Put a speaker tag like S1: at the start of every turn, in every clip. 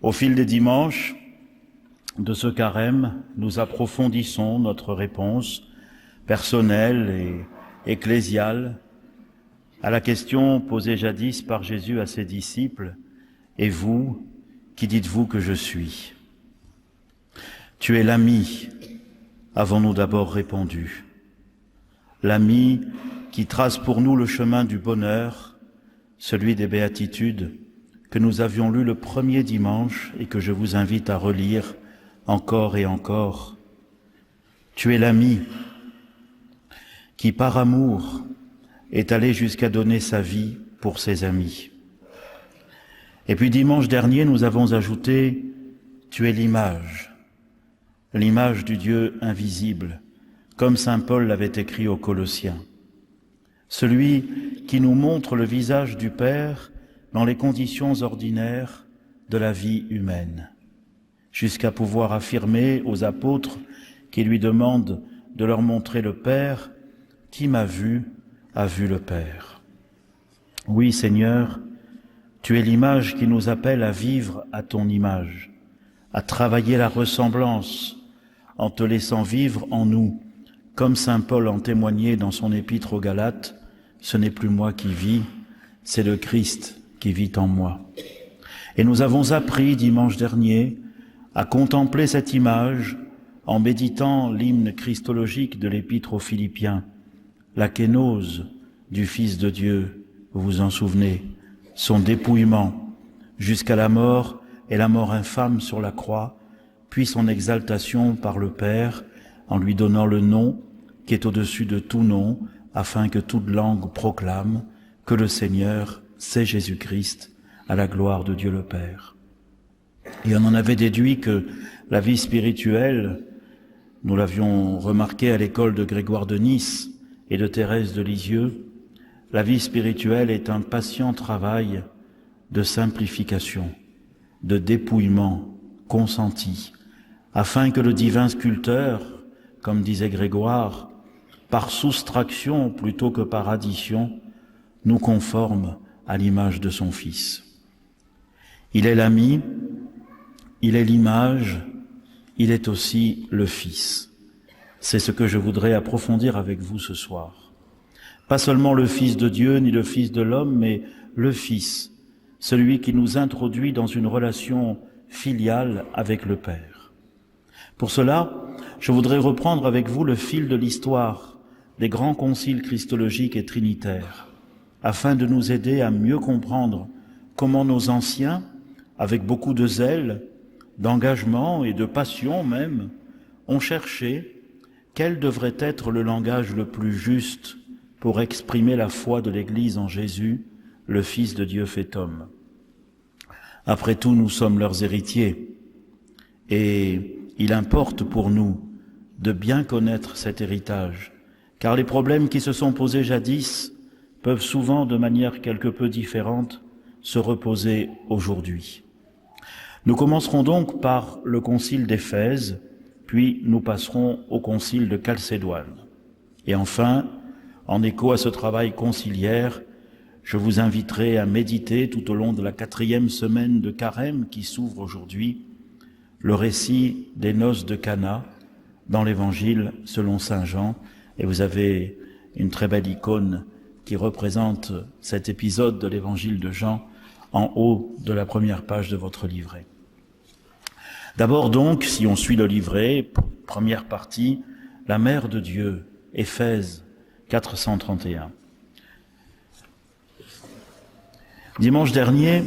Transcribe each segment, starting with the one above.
S1: Au fil des dimanches de ce carême, nous approfondissons notre réponse personnelle et ecclésiale à la question posée jadis par Jésus à ses disciples: « Et vous, qui dites-vous que je suis ?» Tu es l'ami, avons-nous d'abord répondu. L'ami qui trace pour nous le chemin du bonheur, celui des béatitudes, que nous avions lu le premier dimanche et que je vous invite à relire encore et encore. Tu es l'ami qui, par amour, est allé jusqu'à donner sa vie pour ses amis. Et puis dimanche dernier, nous avons ajouté « Tu es l'image du Dieu invisible », comme saint Paul l'avait écrit aux Colossiens. Celui qui nous montre le visage du Père dans les conditions ordinaires de la vie humaine, jusqu'à pouvoir affirmer aux apôtres qui lui demandent de leur montrer le Père: « Qui m'a vu a vu le Père ». Oui, Seigneur, tu es l'image qui nous appelle à vivre à ton image, à travailler la ressemblance en te laissant vivre en nous, comme saint Paul en témoignait dans son épître aux Galates: « Ce n'est plus moi qui vis, c'est le Christ qui vit en moi ». Et nous avons appris dimanche dernier à contempler cette image en méditant l'hymne christologique de l'épître aux Philippiens, la kénose du Fils de Dieu, vous vous en souvenez, son dépouillement jusqu'à la mort et la mort infâme sur la croix, puis son exaltation par le Père en lui donnant le nom qui est au-dessus de tout nom, afin que toute langue proclame que le Seigneur, c'est Jésus-Christ, à la gloire de Dieu le Père. Et on en avait déduit que la vie spirituelle, nous l'avions remarqué à l'école de Grégoire de Nice et de Thérèse de Lisieux, la vie spirituelle est un patient travail de simplification, de dépouillement consenti, afin que le divin sculpteur, comme disait Grégoire, par soustraction plutôt que par addition, nous conforme à l'image de son Fils. Il est l'ami, il est l'image, il est aussi le Fils. C'est ce que je voudrais approfondir avec vous ce soir. Pas seulement le Fils de Dieu ni le Fils de l'homme, mais le Fils, celui qui nous introduit dans une relation filiale avec le Père. Pour cela, je voudrais reprendre avec vous le fil de l'histoire des grands conciles christologiques et trinitaires, afin de nous aider à mieux comprendre comment nos anciens, avec beaucoup de zèle, d'engagement et de passion même, ont cherché quel devrait être le langage le plus juste pour exprimer la foi de l'Église en Jésus, le Fils de Dieu fait homme. Après tout, nous sommes leurs héritiers, et il importe pour nous de bien connaître cet héritage, car les problèmes qui se sont posés jadis peuvent souvent, de manière quelque peu différente, se reposer aujourd'hui. Nous commencerons donc par le concile d'Éphèse, puis nous passerons au concile de Chalcédoine. Et enfin, en écho à ce travail conciliaire, je vous inviterai à méditer tout au long de la 4e semaine de Carême qui s'ouvre aujourd'hui, le récit des noces de Cana dans l'Évangile selon saint Jean. Et vous avez une très belle icône qui représente cet épisode de l'Évangile de Jean en haut de la première page de votre livret. D'abord donc, si on suit le livret, première partie, la Mère de Dieu, Éphèse 431. Dimanche dernier,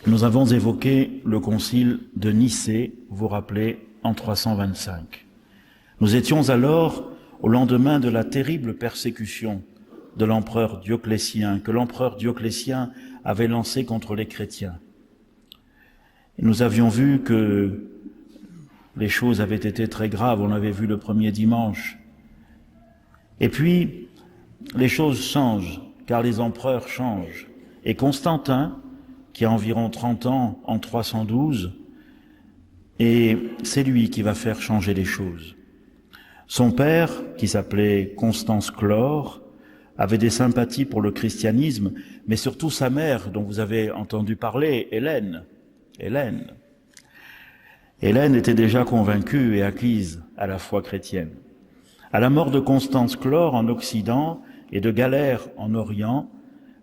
S1: nous avons évoqué le concile de Nicée, vous vous rappelez, en 325. Nous étions alors au lendemain de la terrible persécution de l'empereur Dioclétien, que l'empereur Dioclétien avait lancée contre les chrétiens. Et nous avions vu que les choses avaient été très graves, on l'avait vu le premier dimanche. Et puis, les choses changent, car les empereurs changent. Et Constantin, qui a environ 30 ans en 312, et c'est lui qui va faire changer les choses. Son père, qui s'appelait Constance Chlore, avait des sympathies pour le christianisme, mais surtout sa mère, dont vous avez entendu parler, Hélène, Hélène. Hélène était déjà convaincue et acquise à la foi chrétienne. À la mort de Constance Chlore en Occident et de Galère en Orient,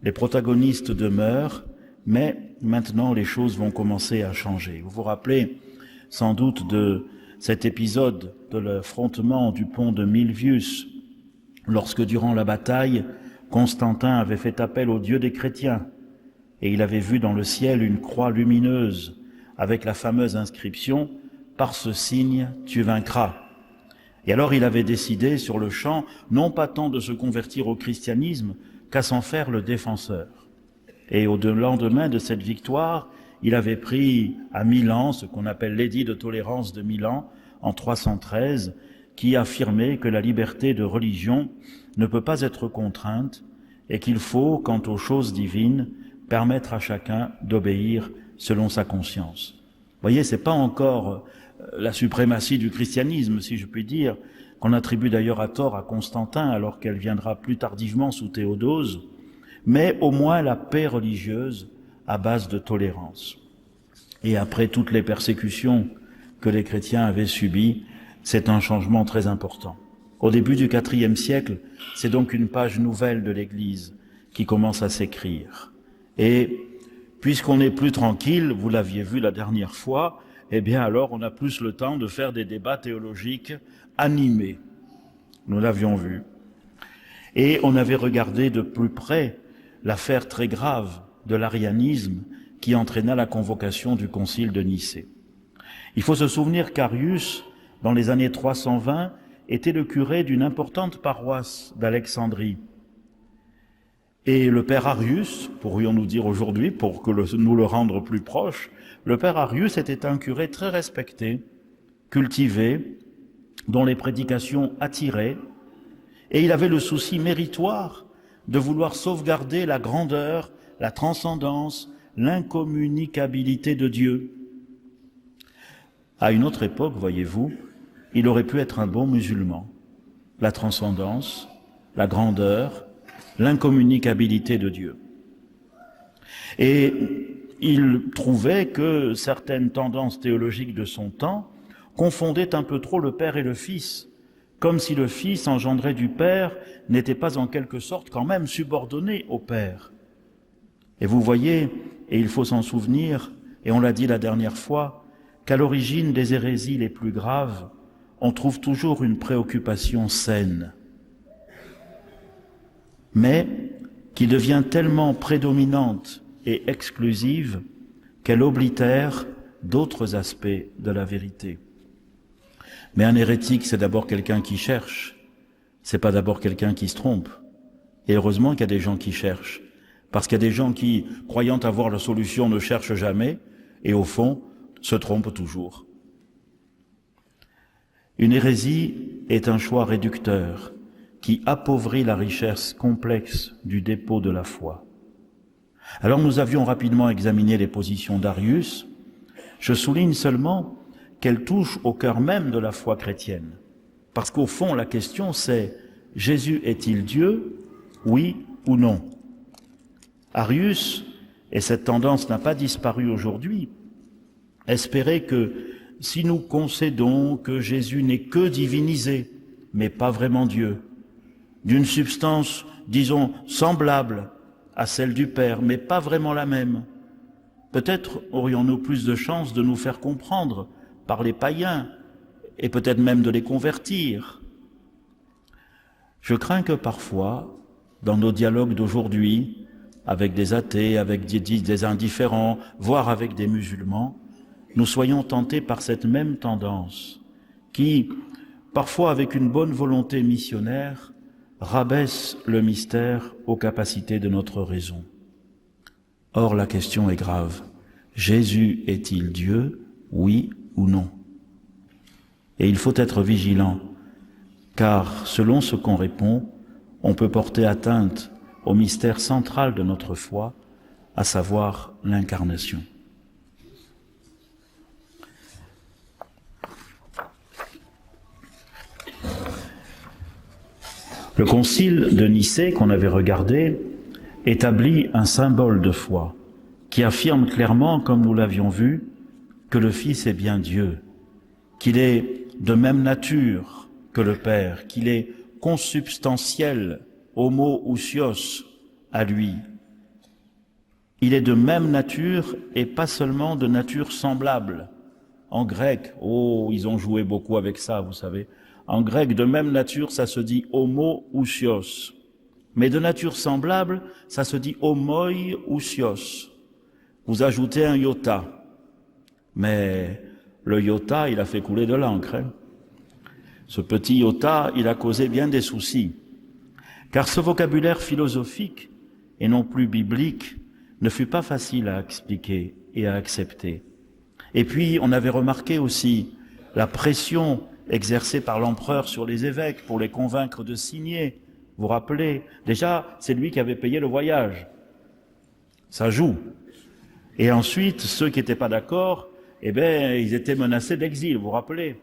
S1: les protagonistes demeurent, mais maintenant les choses vont commencer à changer. Vous vous rappelez sans doute de cet épisode de l'affrontement du pont de Milvius, lorsque durant la bataille, Constantin avait fait appel au Dieu des chrétiens et il avait vu dans le ciel une croix lumineuse avec la fameuse inscription « Par ce signe, tu vaincras ». Et alors il avait décidé sur le champ, non pas tant de se convertir au christianisme, qu'à s'en faire le défenseur. Et au lendemain de cette victoire, il avait pris à Milan ce qu'on appelle l'édit de tolérance de Milan en 313, qui affirmait que la liberté de religion ne peut pas être contrainte et qu'il faut, quant aux choses divines, permettre à chacun d'obéir selon sa conscience. Vous voyez, c'est pas encore la suprématie du christianisme, si je puis dire, qu'on attribue d'ailleurs à tort à Constantin, alors qu'elle viendra plus tardivement sous Théodose, mais au moins la paix religieuse à base de tolérance. Et après toutes les persécutions que les chrétiens avaient subies, c'est un changement très important. Au début du IVe siècle, c'est donc une page nouvelle de l'Église qui commence à s'écrire. Et puisqu'on n'est plus tranquille, vous l'aviez vu la dernière fois, eh bien alors on a plus le temps de faire des débats théologiques animés. Nous l'avions vu. Et on avait regardé de plus près l'affaire très grave de l'arianisme qui entraîna la convocation du concile de Nicée. Il faut se souvenir qu'Arius, dans les années 320, était le curé d'une importante paroisse d'Alexandrie. Et le père Arius, pourrions-nous dire aujourd'hui, pour que nous le rendre plus proche, le père Arius était un curé très respecté, cultivé, dont les prédications attiraient, et il avait le souci méritoire de vouloir sauvegarder la grandeur, la transcendance, l'incommunicabilité de Dieu. À une autre époque, voyez-vous, il aurait pu être un bon musulman. La transcendance, la grandeur, l'incommunicabilité de Dieu. Et il trouvait que certaines tendances théologiques de son temps confondaient un peu trop le Père et le Fils, comme si le Fils engendré du Père n'était pas en quelque sorte quand même subordonné au Père. Et vous voyez, et il faut s'en souvenir, et on l'a dit la dernière fois, qu'à l'origine des hérésies les plus graves, on trouve toujours une préoccupation saine, mais qui devient tellement prédominante et exclusive qu'elle oblitère d'autres aspects de la vérité. Mais un hérétique, c'est d'abord quelqu'un qui cherche, c'est pas d'abord quelqu'un qui se trompe. Et heureusement qu'il y a des gens qui cherchent, parce qu'il y a des gens qui, croyant avoir la solution, ne cherchent jamais, et au fond, se trompent toujours. Une hérésie est un choix réducteur qui appauvrit la richesse complexe du dépôt de la foi. Alors nous avions rapidement examiné les positions d'Arius. Je souligne seulement qu'elles touchent au cœur même de la foi chrétienne. Parce qu'au fond, la question c'est « Jésus est-il Dieu, oui ou non ?» Arius, et cette tendance n'a pas disparu aujourd'hui, espérait que si nous concédons que Jésus n'est que divinisé, mais pas vraiment Dieu, d'une substance, disons, semblable à celle du Père, mais pas vraiment la même, peut-être aurions-nous plus de chances de nous faire comprendre par les païens, et peut-être même de les convertir. Je crains que parfois, dans nos dialogues d'aujourd'hui, avec des athées, avec des indifférents, voire avec des musulmans, nous soyons tentés par cette même tendance qui, parfois avec une bonne volonté missionnaire, rabaisse le mystère aux capacités de notre raison. Or, la question est grave. Jésus est-il Dieu, oui ou non? Et il faut être vigilant, car selon ce qu'on répond, on peut porter atteinte au mystère central de notre foi, à savoir l'incarnation. Le concile de Nicée qu'on avait regardé établit un symbole de foi qui affirme clairement, comme nous l'avions vu, que le Fils est bien Dieu, qu'il est de même nature que le Père, qu'il est consubstantiel, homoousios, à lui. Il est de même nature et pas seulement de nature semblable. En grec, ils ont joué beaucoup avec ça, vous savez. En grec, de même nature, ça se dit homoousios. Mais de nature semblable, ça se dit homoiousios. Vous ajoutez un iota. Mais le iota, il a fait couler de l'encre. Ce petit iota, il a causé bien des soucis. Car ce vocabulaire philosophique, et non plus biblique, ne fut pas facile à expliquer et à accepter. Et puis, on avait remarqué aussi la pression exercée par l'empereur sur les évêques pour les convaincre de signer. Vous vous rappelez, déjà, c'est lui qui avait payé le voyage. Ça joue. Et ensuite, ceux qui n'étaient pas d'accord, ils étaient menacés d'exil, vous vous rappelez.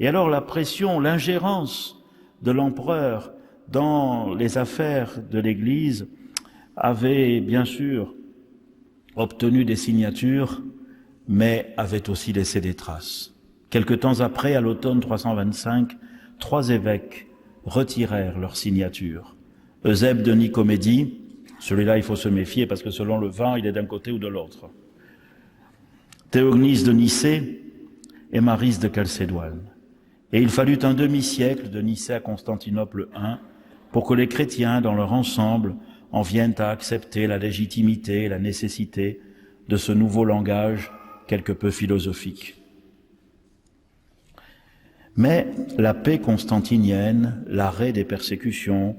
S1: Et alors, la pression, l'ingérence de l'empereur dans les affaires de l'Église avait, bien sûr, obtenu des signatures, mais avait aussi laissé des traces. Quelque temps après, à l'automne 325, 3 évêques retirèrent leurs signatures. Eusèbe de Nicomédie, celui-là il faut se méfier parce que selon le vent, il est d'un côté ou de l'autre. Théognis de Nicée et Maryse de Chalcédoine. Et il fallut un demi-siècle de Nicée à Constantinople I pour que les chrétiens, dans leur ensemble, en viennent à accepter la légitimité et la nécessité de ce nouveau langage quelque peu philosophique. Mais la paix constantinienne, l'arrêt des persécutions,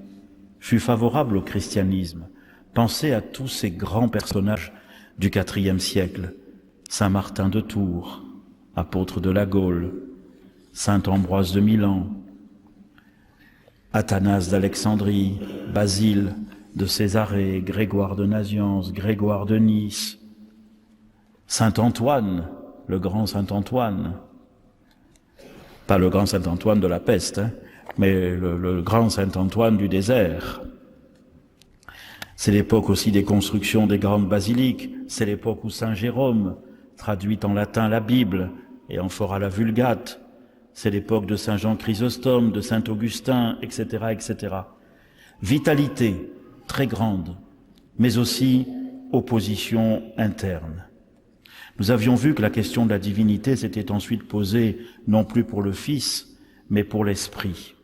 S1: fut favorable au christianisme. Pensez à tous ces grands personnages du IVe siècle. Saint Martin de Tours, apôtre de la Gaule, Saint Ambroise de Milan, Athanase d'Alexandrie, Basile de Césarée, Grégoire de Nazianze, Grégoire de Nice, Saint Antoine, le grand Saint Antoine, pas le grand Saint Antoine de la peste, mais le grand Saint Antoine du désert. C'est l'époque aussi des constructions des grandes basiliques, c'est l'époque où Saint Jérôme traduit en latin la Bible et en fera la Vulgate, c'est l'époque de Saint Jean Chrysostome, de Saint Augustin, etc., etc. Vitalité très grande, mais aussi opposition interne. Nous avions vu que la question de la divinité s'était ensuite posée non plus pour le Fils, mais pour l'Esprit.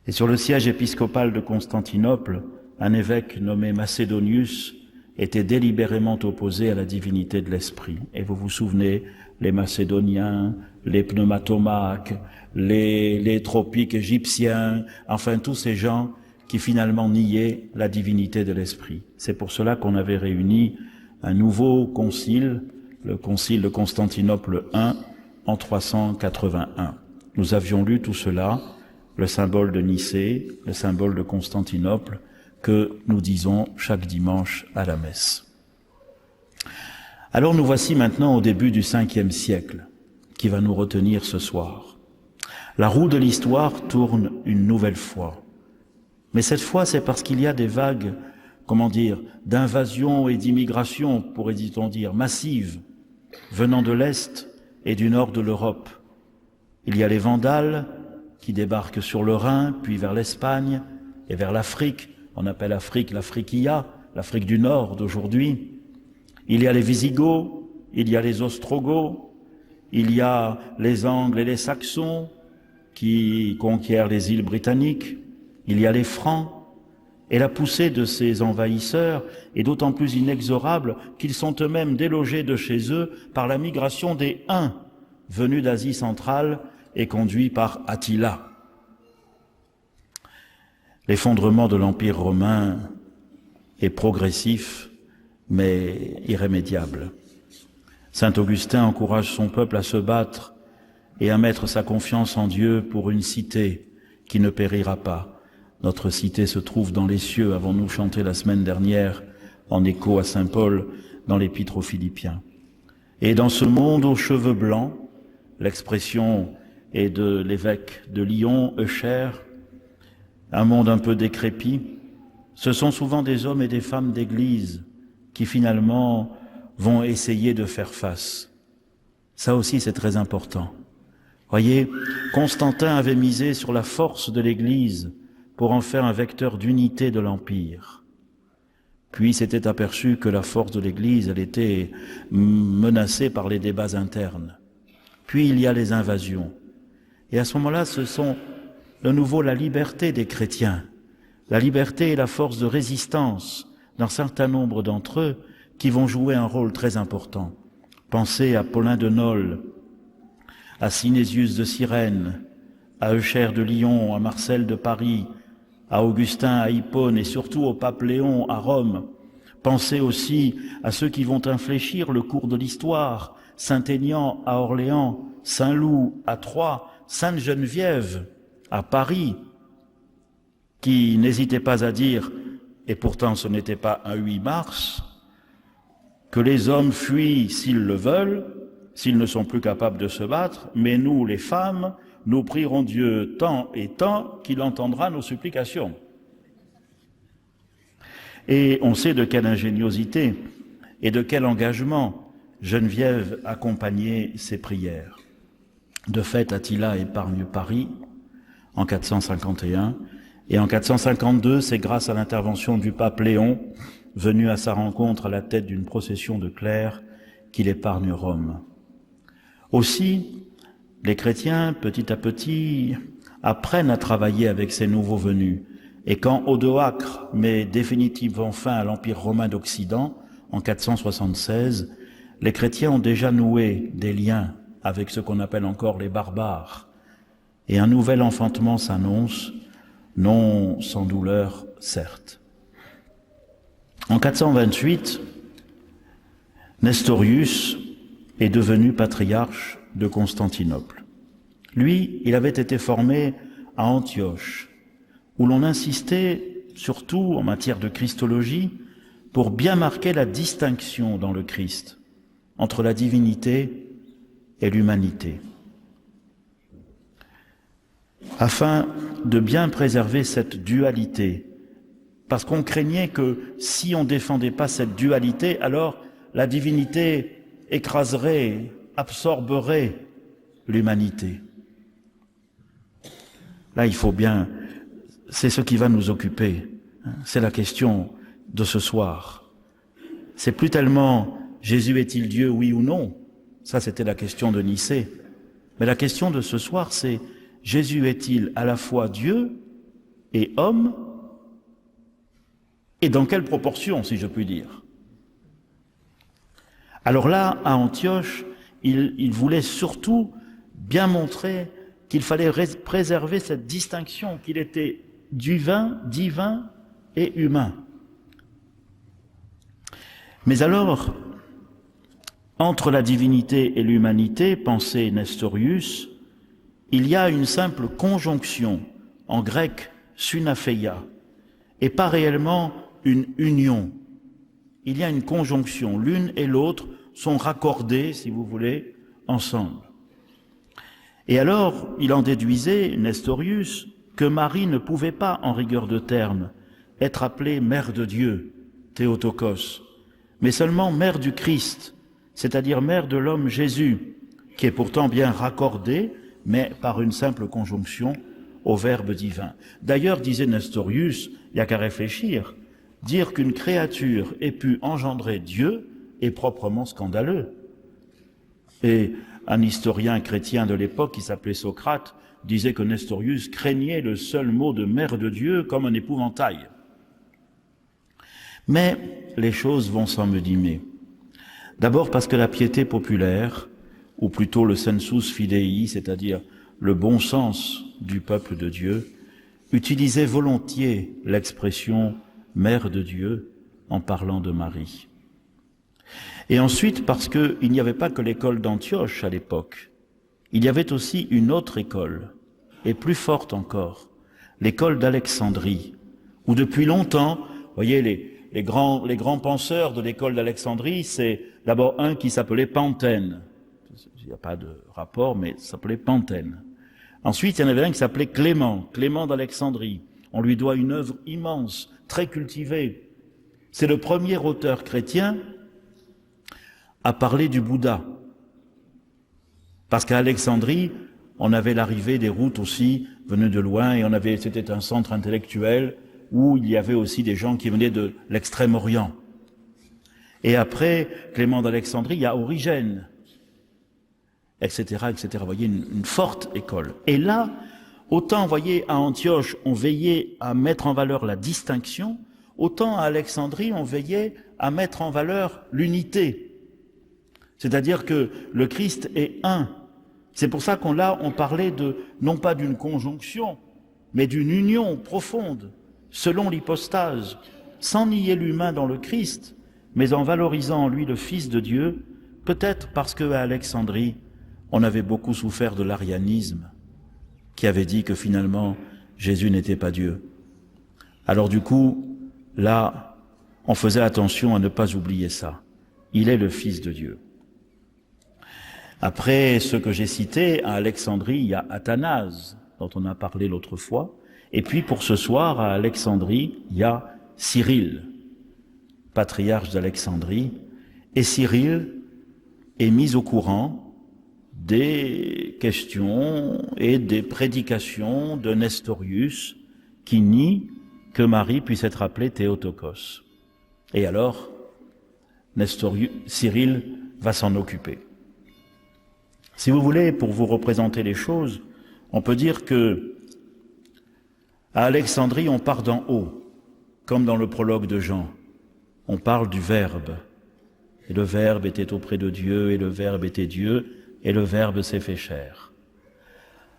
S1: Et sur le siège épiscopal de Constantinople, un évêque nommé Macédonius était délibérément opposé à la divinité de l'Esprit. Et vous vous souvenez, les Macédoniens, les pneumatomaques, les tropiques égyptiens, enfin tous ces gens qui finalement niaient la divinité de l'Esprit. C'est pour cela qu'on avait réuni un nouveau concile, le concile de Constantinople I, en 381. Nous avions lu tout cela, le symbole de Nicée, le symbole de Constantinople, que nous disons chaque dimanche à la messe. Alors nous voici maintenant au début du Ve siècle, qui va nous retenir ce soir. La roue de l'histoire tourne une nouvelle fois. Mais cette fois, c'est parce qu'il y a des vagues, d'invasion et d'immigration, pourrait-on dire, massives, venant de l'Est et du Nord de l'Europe. Il y a les Vandales qui débarquent sur le Rhin, puis vers l'Espagne et vers l'Afrique. On appelle l'Afrique l'Afriquia, l'Afrique du Nord d'aujourd'hui. Il y a les Visigoths, il y a les Ostrogoths, il y a les Angles et les Saxons qui conquièrent les îles britanniques, il y a les Francs, et la poussée de ces envahisseurs est d'autant plus inexorable qu'ils sont eux-mêmes délogés de chez eux par la migration des Huns, venus d'Asie centrale et conduits par Attila. L'effondrement de l'Empire romain est progressif, mais irrémédiable. Saint Augustin encourage son peuple à se battre et à mettre sa confiance en Dieu pour une cité qui ne périra pas. Notre cité se trouve dans les cieux, avons-nous chanté la semaine dernière, en écho à Saint Paul dans l'Épître aux Philippiens. Et dans ce monde aux cheveux blancs, l'expression est de l'évêque de Lyon, Eucher, un monde un peu décrépit, ce sont souvent des hommes et des femmes d'église qui finalement vont essayer de faire face. Ça aussi, c'est très important. Voyez, Constantin avait misé sur la force de l'Église pour en faire un vecteur d'unité de l'Empire. Puis s'était aperçu que la force de l'Église, elle était menacée par les débats internes. Puis il y a les invasions. Et à ce moment-là, ce sont de nouveau la liberté des chrétiens, la liberté et la force de résistance d'un certain nombre d'entre eux qui vont jouer un rôle très important. Pensez à Paulin de Nolles, à Synésius de Cyrène, à Eucher de Lyon, à Marcel de Paris, à Augustin à Hippone et surtout au pape Léon à Rome. Pensez aussi à ceux qui vont infléchir le cours de l'histoire, Saint-Aignan à Orléans, Saint-Loup à Troyes, Sainte-Geneviève à Paris, qui n'hésitait pas à dire, et pourtant ce n'était pas un 8 mars, que les hommes fuient s'ils le veulent, s'ils ne sont plus capables de se battre, mais nous, les femmes, nous prierons Dieu tant et tant qu'il entendra nos supplications. Et on sait de quelle ingéniosité et de quel engagement Geneviève accompagnait ses prières. De fait, Attila épargne Paris en 451, et en 452, c'est grâce à l'intervention du pape Léon, venu à sa rencontre à la tête d'une procession de clercs, qu'il épargne Rome. Aussi, les chrétiens, petit à petit, apprennent à travailler avec ces nouveaux venus. Et quand Odoacre met définitivement fin à l'Empire romain d'Occident, en 476, les chrétiens ont déjà noué des liens avec ce qu'on appelle encore les barbares. Et un nouvel enfantement s'annonce, non sans douleur, certes. En 428, Nestorius est devenu patriarche de Constantinople. Lui, il avait été formé à Antioche, où l'on insistait surtout en matière de christologie pour bien marquer la distinction dans le Christ entre la divinité et l'humanité, afin de bien préserver cette dualité, parce qu'on craignait que si on ne défendait pas cette dualité, alors la divinité écraserait, absorberait l'humanité. Là, il faut bien, c'est ce qui va nous occuper, c'est la question de ce soir. C'est plus tellement Jésus est-il Dieu, oui ou non, ça c'était la question de Nicée, mais la question de ce soir c'est Jésus est-il à la fois Dieu et homme, et dans quelle proportion, si je puis dire. Alors là, à Antioche, il voulait surtout bien montrer qu'il fallait préserver cette distinction, qu'il était divin et humain. Mais alors, entre la divinité et l'humanité, pensait Nestorius, il y a une simple conjonction, en grec sunapheia, et pas réellement une union. Il y a une conjonction, l'une et l'autre sont raccordées, si vous voulez, ensemble. Et alors, il en déduisait, Nestorius, que Marie ne pouvait pas, en rigueur de terme, être appelée mère de Dieu, Théotokos, mais seulement mère du Christ, c'est-à-dire mère de l'homme Jésus, qui est pourtant bien raccordé, mais par une simple conjonction au Verbe divin. D'ailleurs, disait Nestorius, il n'y a qu'à réfléchir, dire qu'une créature ait pu engendrer Dieu est proprement scandaleux. Et un historien chrétien de l'époque, qui s'appelait Socrate, disait que Nestorius craignait le seul mot de mère de Dieu comme un épouvantail. Mais les choses vont s'envenimer. D'abord parce que la piété populaire, ou plutôt le sensus fidei, c'est-à-dire le bon sens du peuple de Dieu, utilisait volontiers l'expression « mère de Dieu » en parlant de Marie. Et ensuite parce qu'il n'y avait pas que l'école d'Antioche à l'époque, il y avait aussi une autre école, et plus forte encore, l'école d'Alexandrie, où depuis longtemps, vous voyez, les grands penseurs de l'école d'Alexandrie, c'est d'abord un qui s'appelait Pantène. Il n'y a pas de rapport, mais ça s'appelait Pantène. Ensuite, il y en avait un qui s'appelait Clément d'Alexandrie. On lui doit une œuvre immense, très cultivée. C'est le premier auteur chrétien à parler du Bouddha. Parce qu'à Alexandrie, on avait l'arrivée des routes aussi, venues de loin, et c'était un centre intellectuel où il y avait aussi des gens qui venaient de l'extrême-orient. Et après Clément d'Alexandrie, il y a Origène, etc., etc. Vous voyez, une forte école. Et là, autant, vous voyez, à Antioche, on veillait à mettre en valeur la distinction, autant à Alexandrie, on veillait à mettre en valeur l'unité. C'est-à-dire que le Christ est un. C'est pour ça on parlait non pas d'une conjonction, mais d'une union profonde, selon l'hypostase, sans nier l'humain dans le Christ, mais en valorisant en lui le Fils de Dieu, peut-être parce qu'à Alexandrie, on avait beaucoup souffert de l'arianisme, qui avait dit que finalement, Jésus n'était pas Dieu. Alors du coup, là, on faisait attention à ne pas oublier ça. Il est le Fils de Dieu. Après ce que j'ai cité, à Alexandrie, il y a Athanase, dont on a parlé l'autre fois. Et puis pour ce soir, à Alexandrie, il y a Cyril, patriarche d'Alexandrie. Et Cyril est mis au courant des questions et des prédications de Nestorius qui nie que Marie puisse être appelée Théotokos. Et alors, Cyril va s'en occuper. Si vous voulez, pour vous représenter les choses, on peut dire que à Alexandrie, on part d'en haut, comme dans le prologue de Jean. On parle du Verbe. Et le Verbe était auprès de Dieu, et le Verbe était Dieu, et le Verbe s'est fait chair.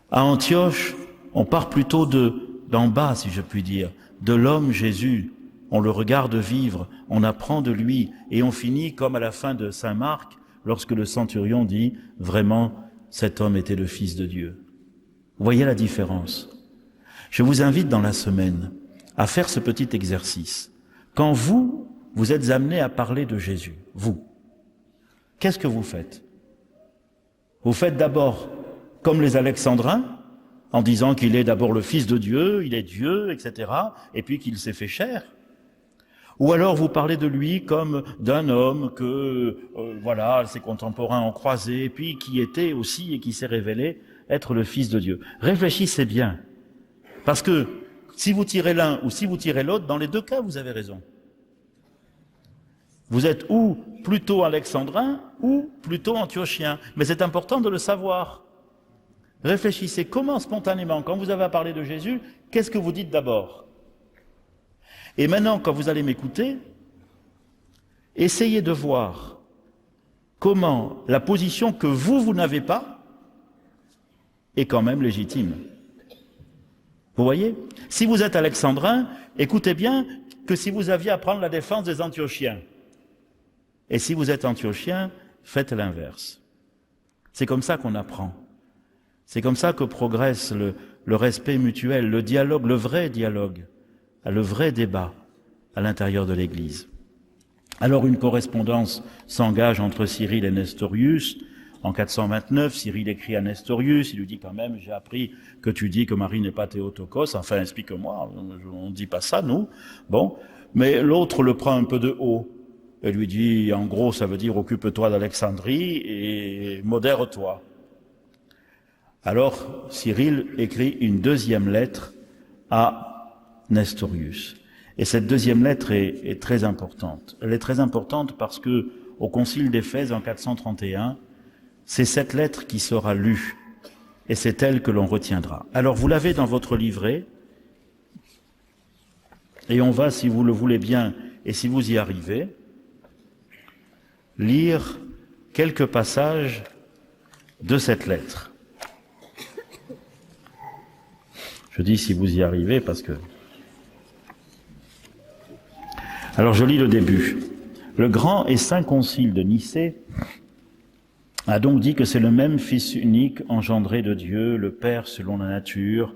S1: À Antioche, on part plutôt d'en bas, si je puis dire, de l'homme Jésus. On le regarde vivre, on apprend de lui, et on finit comme à la fin de Saint Marc, lorsque le centurion dit « Vraiment, cet homme était le Fils de Dieu ». Vous voyez la différence. Je vous invite dans la semaine à faire ce petit exercice. Quand vous êtes amené à parler de Jésus, vous, qu'est-ce que vous faites? Vous faites d'abord comme les Alexandrins, en disant qu'il est d'abord le Fils de Dieu, il est Dieu, etc., et puis qu'il s'est fait chair. Ou alors vous parlez de lui comme d'un homme que, ses contemporains ont croisé, puis qui était aussi et qui s'est révélé être le Fils de Dieu. Réfléchissez bien, parce que si vous tirez l'un ou si vous tirez l'autre, dans les deux cas, vous avez raison. Vous êtes ou plutôt alexandrin ou plutôt antiochien, mais c'est important de le savoir. Réfléchissez comment spontanément, quand vous avez à parler de Jésus, qu'est-ce que vous dites d'abord ? Et maintenant, quand vous allez m'écouter, essayez de voir comment la position que vous n'avez pas est quand même légitime. Vous voyez? Si vous êtes alexandrin, écoutez bien que si vous aviez à prendre la défense des antiochiens. Et si vous êtes antiochien, faites l'inverse. C'est comme ça qu'on apprend. C'est comme ça que progresse le respect mutuel, le dialogue, le vrai dialogue, le vrai débat à l'intérieur de l'Église. Alors une correspondance s'engage entre Cyril et Nestorius. En 429, Cyril écrit à Nestorius, il lui dit quand même, j'ai appris que tu dis que Marie n'est pas Théotokos, enfin explique-moi, on ne dit pas ça, nous. Bon, mais l'autre le prend un peu de haut et lui dit, en gros, ça veut dire occupe-toi d'Alexandrie et modère-toi. Alors Cyril écrit une deuxième lettre à Nestorius. Et cette deuxième lettre est très importante. Elle est très importante parce que au Concile d'Éphèse en 431, c'est cette lettre qui sera lue et c'est elle que l'on retiendra. Alors vous l'avez dans votre livret et on va, si vous le voulez bien et si vous y arrivez, lire quelques passages de cette lettre. Je dis si vous y arrivez parce que... Alors je lis le début. Le grand et saint concile de Nicée a donc dit que c'est le même Fils unique engendré de Dieu, le Père selon la nature,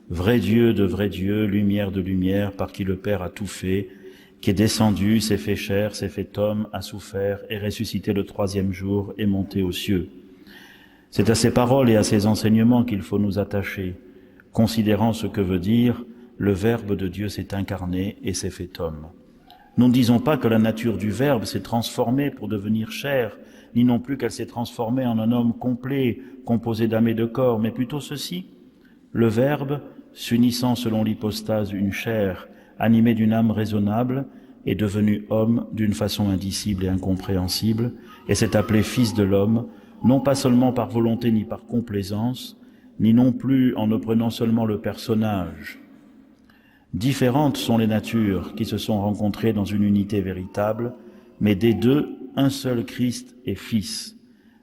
S1: vrai Dieu de vrai Dieu, lumière de lumière, par qui le Père a tout fait, qui est descendu, s'est fait chair, s'est fait homme, a souffert, est ressuscité le troisième jour, est monté aux cieux. C'est à ces paroles et à ces enseignements qu'il faut nous attacher, considérant ce que veut dire le Verbe de Dieu s'est incarné et s'est fait homme. Nous ne disons pas que la nature du Verbe s'est transformée pour devenir chair, ni non plus qu'elle s'est transformée en un homme complet, composé d'âme et de corps, mais plutôt ceci: le Verbe, s'unissant selon l'hypostase une chair, animée d'une âme raisonnable, est devenu homme d'une façon indicible et incompréhensible, et s'est appelé Fils de l'homme, non pas seulement par volonté ni par complaisance, ni non plus en ne prenant seulement le personnage. Différentes sont les natures qui se sont rencontrées dans une unité véritable, mais des deux, un seul Christ est Fils.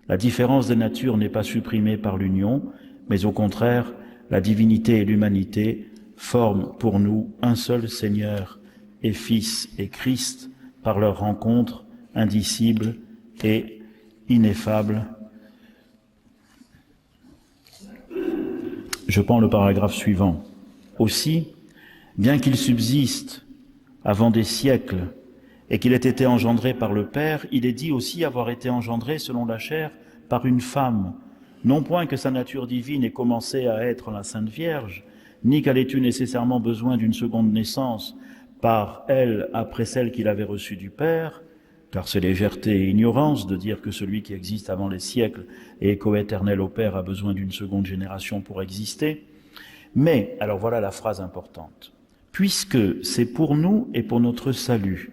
S1: La différence des natures n'est pas supprimée par l'union, mais au contraire, la divinité et l'humanité forment pour nous un seul Seigneur et Fils et Christ par leur rencontre indicible et ineffable. Je prends le paragraphe suivant. Aussi, bien qu'il subsiste avant des siècles et qu'il ait été engendré par le Père, il est dit aussi avoir été engendré selon la chair par une femme, non point que sa nature divine ait commencé à être la Sainte Vierge, ni qu'elle ait eu nécessairement besoin d'une seconde naissance par elle après celle qu'il avait reçue du Père, car c'est légèreté et ignorance de dire que celui qui existe avant les siècles et est coéternel au Père a besoin d'une seconde génération pour exister. Mais, alors voilà la phrase importante, puisque c'est pour nous et pour notre salut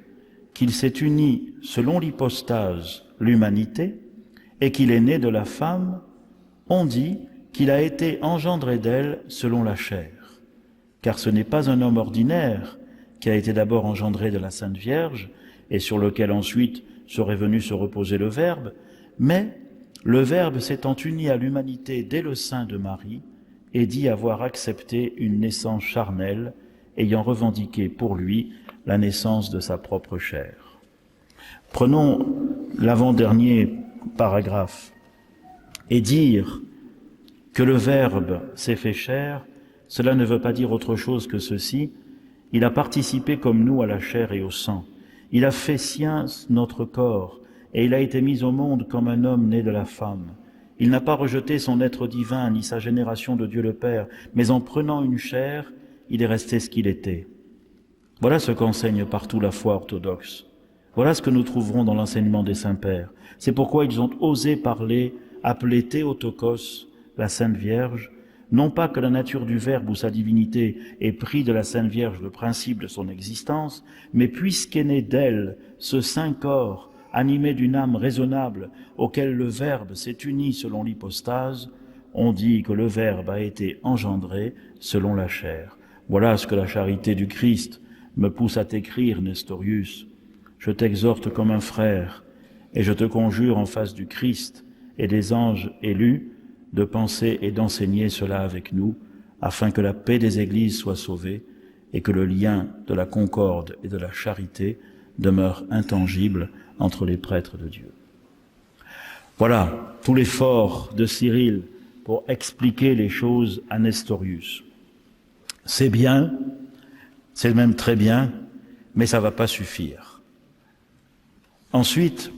S1: qu'il s'est uni selon l'hypostase, l'humanité, et qu'il est né de la femme, on dit qu'il a été engendré d'elle selon la chair. Car ce n'est pas un homme ordinaire qui a été d'abord engendré de la Sainte Vierge et sur lequel ensuite serait venu se reposer le Verbe, mais le Verbe s'étant uni à l'humanité dès le sein de Marie et dit avoir accepté une naissance charnelle, ayant revendiqué pour lui la naissance de sa propre chair. Prenons l'avant-dernier paragraphe. Et dire que le Verbe s'est fait chair, cela ne veut pas dire autre chose que ceci: il a participé comme nous à la chair et au sang. Il a fait sien notre corps, et il a été mis au monde comme un homme né de la femme. Il n'a pas rejeté son être divin, ni sa génération de Dieu le Père, mais en prenant une chair, il est resté ce qu'il était. Voilà ce qu'enseigne partout la foi orthodoxe. Voilà ce que nous trouverons dans l'enseignement des saints-pères. C'est pourquoi ils ont osé appeler Théotokos, la Sainte Vierge, non pas que la nature du Verbe ou sa divinité ait pris de la Sainte Vierge le principe de son existence, mais puisqu'est né d'elle ce saint corps animé d'une âme raisonnable auquel le Verbe s'est uni selon l'hypostase, on dit que le Verbe a été engendré selon la chair. Voilà ce que la charité du Christ me pousse à t'écrire, Nestorius. Je t'exhorte comme un frère, et je te conjure en face du Christ et des anges élus de penser et d'enseigner cela avec nous, afin que la paix des églises soit sauvée et que le lien de la concorde et de la charité demeure intangible entre les prêtres de Dieu. Voilà tout l'effort de Cyril pour expliquer les choses à Nestorius. C'est bien, c'est même très bien, mais ça ne va pas suffire. Ensuite,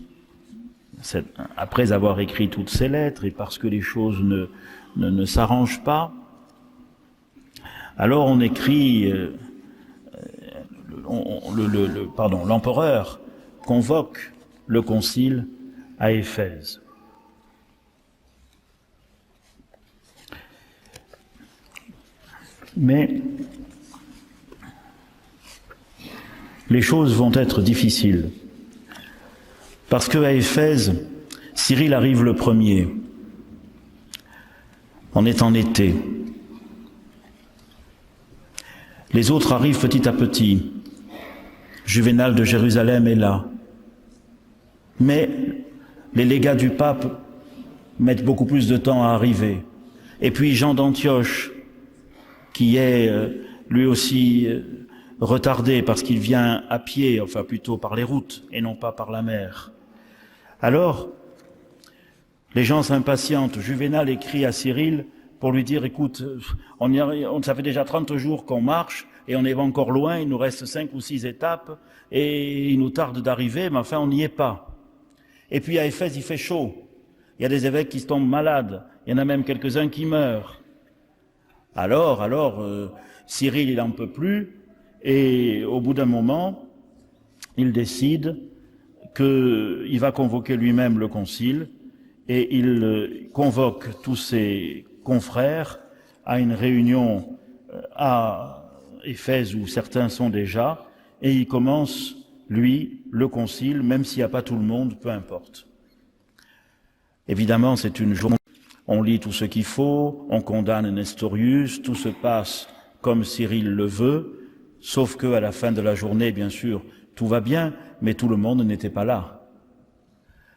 S1: après avoir écrit toutes ces lettres et parce que les choses ne s'arrangent pas, alors on écrit, l'empereur convoque le concile à Éphèse. Mais les choses vont être difficiles. Parce qu'à Éphèse, Cyril arrive le premier. On est en été. Les autres arrivent petit à petit. Juvénal de Jérusalem est là. Mais les légats du pape mettent beaucoup plus de temps à arriver. Et puis Jean d'Antioche, qui est lui aussi retardé parce qu'il vient à pied, enfin plutôt par les routes et non pas par la mer. Alors, les gens s'impatientent. Juvénal écrit à Cyril pour lui dire, écoute, ça fait déjà 30 jours qu'on marche et on est encore loin, il nous reste 5 ou 6 étapes et il nous tarde d'arriver, mais enfin on n'y est pas. Et puis à Éphèse, il fait chaud. Il y a des évêques qui tombent malades, il y en a même quelques-uns qui meurent. Alors, Cyril, il n'en peut plus et au bout d'un moment, il décide qu'il va convoquer lui-même le concile et il convoque tous ses confrères à une réunion à Éphèse où certains sont déjà, et il commence, lui, le concile, même s'il n'y a pas tout le monde, peu importe. Évidemment, c'est une journée, on lit tout ce qu'il faut, on condamne Nestorius, tout se passe comme Cyril le veut, sauf qu'à la fin de la journée, bien sûr, tout va bien, mais tout le monde n'était pas là.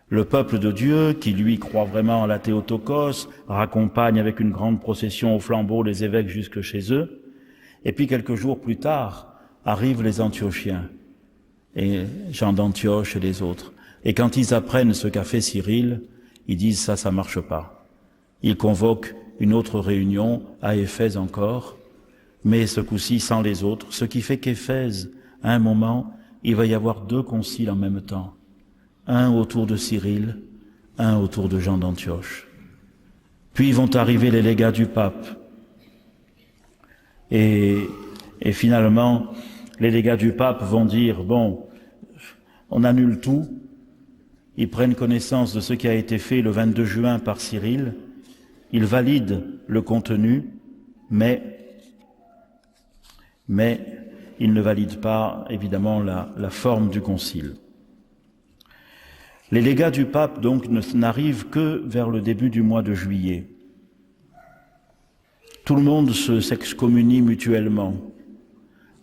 S1: Le peuple de Dieu, qui lui croit vraiment à la Théotokos, raccompagne avec une grande procession au flambeau les évêques jusque chez eux, et puis quelques jours plus tard, arrivent les Antiochiens, et Jean d'Antioche et les autres. Et quand ils apprennent ce qu'a fait Cyril, ils disent ça marche pas. Ils convoquent une autre réunion à Éphèse encore, mais ce coup-ci sans les autres, ce qui fait qu'Éphèse, à un moment, il va y avoir 2 conciles en même temps. Un autour de Cyril, un autour de Jean d'Antioche. Puis vont arriver les légats du pape. Et finalement, les légats du pape vont dire, bon, on annule tout. Ils prennent connaissance de ce qui a été fait le 22 juin par Cyril. Ils valident le contenu, mais ils ne valident pas, évidemment, la forme du concile. Les légats du pape, donc, n'arrivent que vers le début du mois de juillet. Tout le monde s'excommunie mutuellement.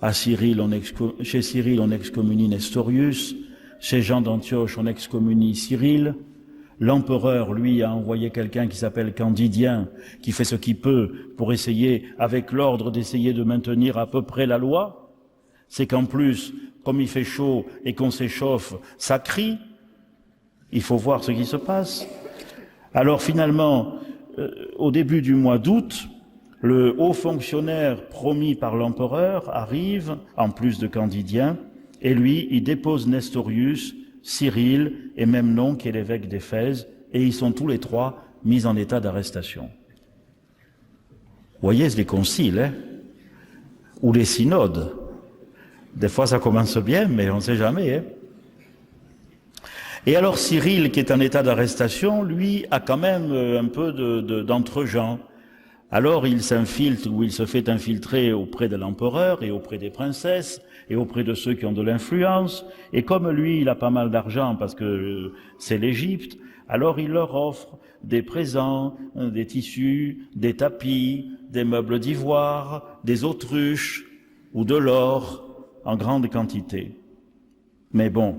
S1: Chez Cyril, on excommunie Nestorius. Chez Jean d'Antioche, on excommunie Cyril. L'empereur, lui, a envoyé quelqu'un qui s'appelle Candidien, qui fait ce qu'il peut pour essayer, avec l'ordre d'essayer de maintenir à peu près la loi. C'est qu'en plus, comme il fait chaud et qu'on s'échauffe, ça crie. Il faut voir ce qui se passe. Alors finalement, au début du mois d'août, le haut fonctionnaire promis par l'empereur arrive, en plus de Candidien, et lui, il dépose Nestorius, Cyril et Memnon, qui est l'évêque d'Éphèse, et ils sont tous les 3 mis en état d'arrestation. Vous voyez les conciles, hein, ou les synodes. Des fois ça commence bien, mais on ne sait jamais. Hein. Et alors Cyril, qui est en état d'arrestation, lui, a quand même un peu d'entre-gens. Alors il s'infiltre, ou il se fait infiltrer auprès de l'empereur et auprès des princesses et auprès de ceux qui ont de l'influence. Et comme lui, il a pas mal d'argent parce que c'est l'Égypte, alors il leur offre des présents, des tissus, des tapis, des meubles d'ivoire, des autruches ou de l'or en grande quantité. Mais bon,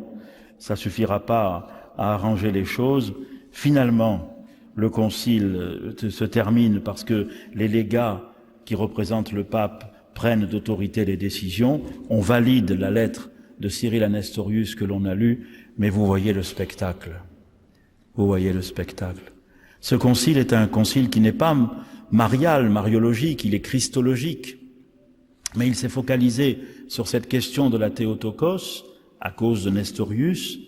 S1: ça suffira pas à arranger les choses. Finalement, le concile se termine parce que les légats qui représentent le pape prennent d'autorité les décisions. On valide la lettre de Cyril à Nestorius que l'on a lue, mais vous voyez le spectacle. Vous voyez le spectacle. Ce concile est un concile qui n'est pas mariologique, il est christologique. Mais il s'est focalisé sur cette question de la Théotokos, à cause de Nestorius,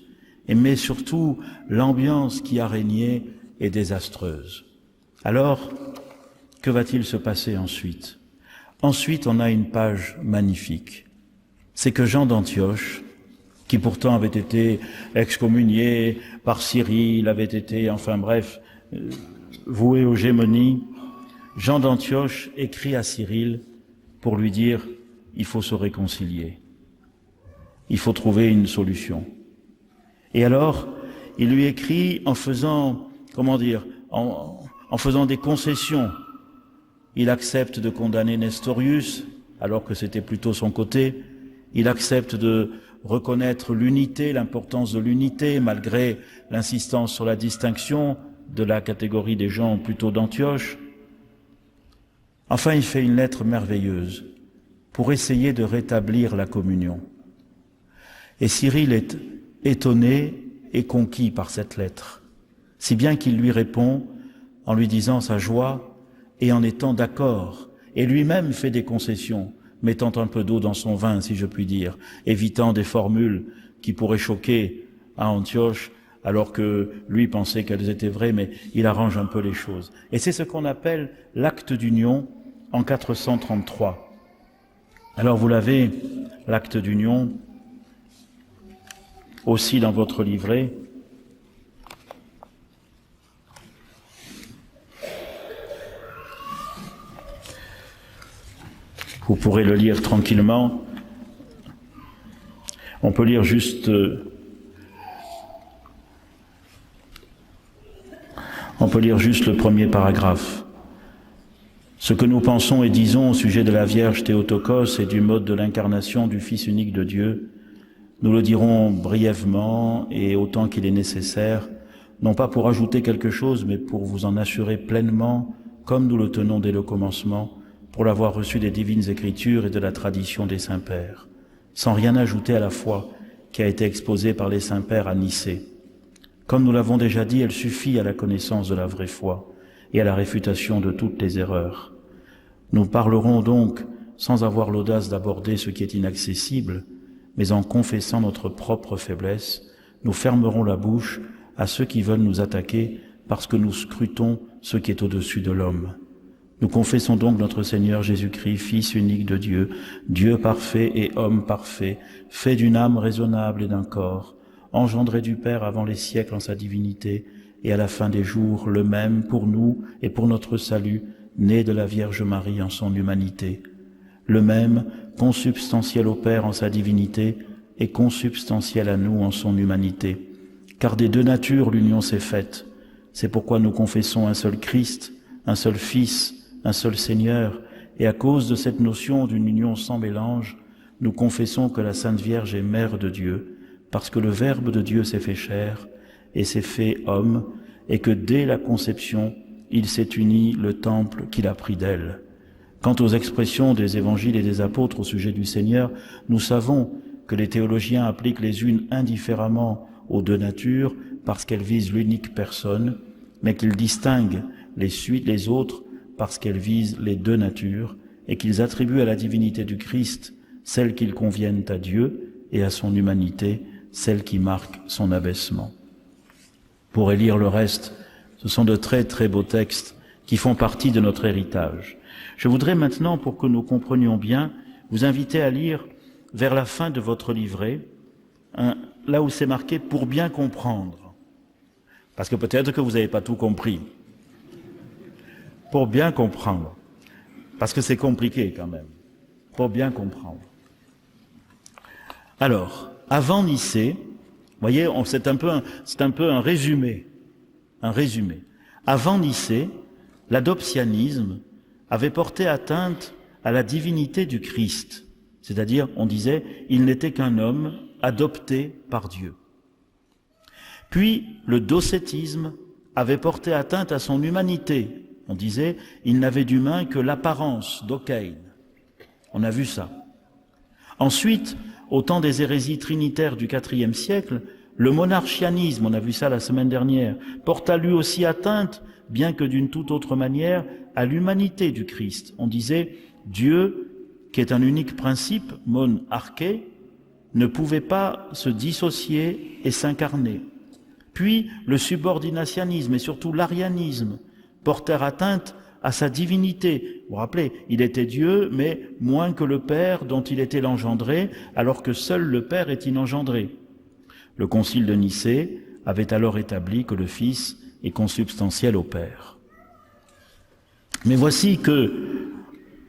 S1: mais surtout l'ambiance qui a régné est désastreuse. Alors, que va-t-il se passer ensuite? Ensuite, on a une page magnifique. C'est que Jean d'Antioche, qui pourtant avait été excommunié par Cyril, avait été, enfin bref, voué aux gémonies, Jean d'Antioche écrit à Cyril pour lui dire « il faut se réconcilier, il faut trouver une solution ». Et alors, il lui écrit en faisant, en faisant des concessions. Il accepte de condamner Nestorius, alors que c'était plutôt son côté. Il accepte de reconnaître l'unité, l'importance de l'unité, malgré l'insistance sur la distinction de la catégorie des gens plutôt d'Antioche. Enfin, il fait une lettre merveilleuse pour essayer de rétablir la communion. Et Cyril est étonné et conquis par cette lettre, si bien qu'il lui répond en lui disant sa joie et en étant d'accord, et lui-même fait des concessions, mettant un peu d'eau dans son vin, si je puis dire, évitant des formules qui pourraient choquer à Antioche, alors que lui pensait qu'elles étaient vraies, mais il arrange un peu les choses. Et c'est ce qu'on appelle l'acte d'union en 433. Alors vous l'avez, l'acte d'union, aussi dans votre livret. Vous pourrez le lire tranquillement. On peut lire juste le premier paragraphe. Ce que nous pensons et disons au sujet de la Vierge Théotokos et du mode de l'incarnation du Fils unique de Dieu, nous le dirons brièvement et autant qu'il est nécessaire, non pas pour ajouter quelque chose, mais pour vous en assurer pleinement, comme nous le tenons dès le commencement, pour l'avoir reçu des divines Écritures et de la tradition des Saints-Pères, sans rien ajouter à la foi qui a été exposée par les Saints-Pères à Nicée. Comme nous l'avons déjà dit, elle suffit à la connaissance de la vraie foi et à la réfutation de toutes les erreurs. Nous parlerons donc sans avoir l'audace d'aborder ce qui est inaccessible, mais en confessant notre propre faiblesse, nous fermerons la bouche à ceux qui veulent nous attaquer parce que nous scrutons ce qui est au-dessus de l'homme. Nous confessons donc notre Seigneur Jésus-Christ, Fils unique de Dieu, Dieu parfait et homme parfait, fait d'une âme raisonnable et d'un corps, engendré du Père avant les siècles en sa divinité, et à la fin des jours, le même pour nous et pour notre salut, né de la Vierge Marie en son humanité. Le même, consubstantiel au Père en sa divinité, et consubstantiel à nous en son humanité. Car des deux natures l'union s'est faite. C'est pourquoi nous confessons un seul Christ, un seul Fils, un seul Seigneur, et à cause de cette notion d'une union sans mélange, nous confessons que la Sainte Vierge est Mère de Dieu, parce que le Verbe de Dieu s'est fait chair et s'est fait homme, et que dès la conception, il s'est uni le temple qu'il a pris d'elle. Quant aux expressions des évangiles et des apôtres au sujet du Seigneur, nous savons que les théologiens appliquent les unes indifféremment aux deux natures parce qu'elles visent l'unique personne, mais qu'ils distinguent les autres parce qu'elles visent les deux natures et qu'ils attribuent à la divinité du Christ celles qui conviennent à Dieu et à son humanité celles qui marquent son abaissement. Vous pourrez lire le reste, ce sont de très très beaux textes qui font partie de notre héritage. Je voudrais maintenant, pour que nous comprenions bien, vous inviter à lire vers la fin de votre livret, là où c'est marqué « pour bien comprendre ». Parce que peut-être que vous n'avez pas tout compris. Pour bien comprendre. Parce que c'est compliqué quand même. Pour bien comprendre. Alors, avant Nicée, vous voyez, c'est un peu un résumé. Un résumé. Avant Nicée, l'adoptianisme avait porté atteinte à la divinité du Christ. C'est-à-dire, on disait, il n'était qu'un homme adopté par Dieu. Puis, le docétisme avait porté atteinte à son humanité. On disait, il n'avait d'humain que l'apparence, dokein. On a vu ça. Ensuite, au temps des hérésies trinitaires du IVe siècle, le monarchianisme, on a vu ça la semaine dernière, porta lui aussi atteinte, bien que d'une toute autre manière, à l'humanité du Christ. On disait, Dieu, qui est un unique principe, mon arché, ne pouvait pas se dissocier et s'incarner. Puis, le subordinationnisme et surtout l'arianisme portèrent atteinte à sa divinité. Vous vous rappelez, il était Dieu, mais moins que le Père dont il était l'engendré, alors que seul le Père est inengendré. Le concile de Nicée avait alors établi que le Fils est consubstantiel au Père. Mais voici que,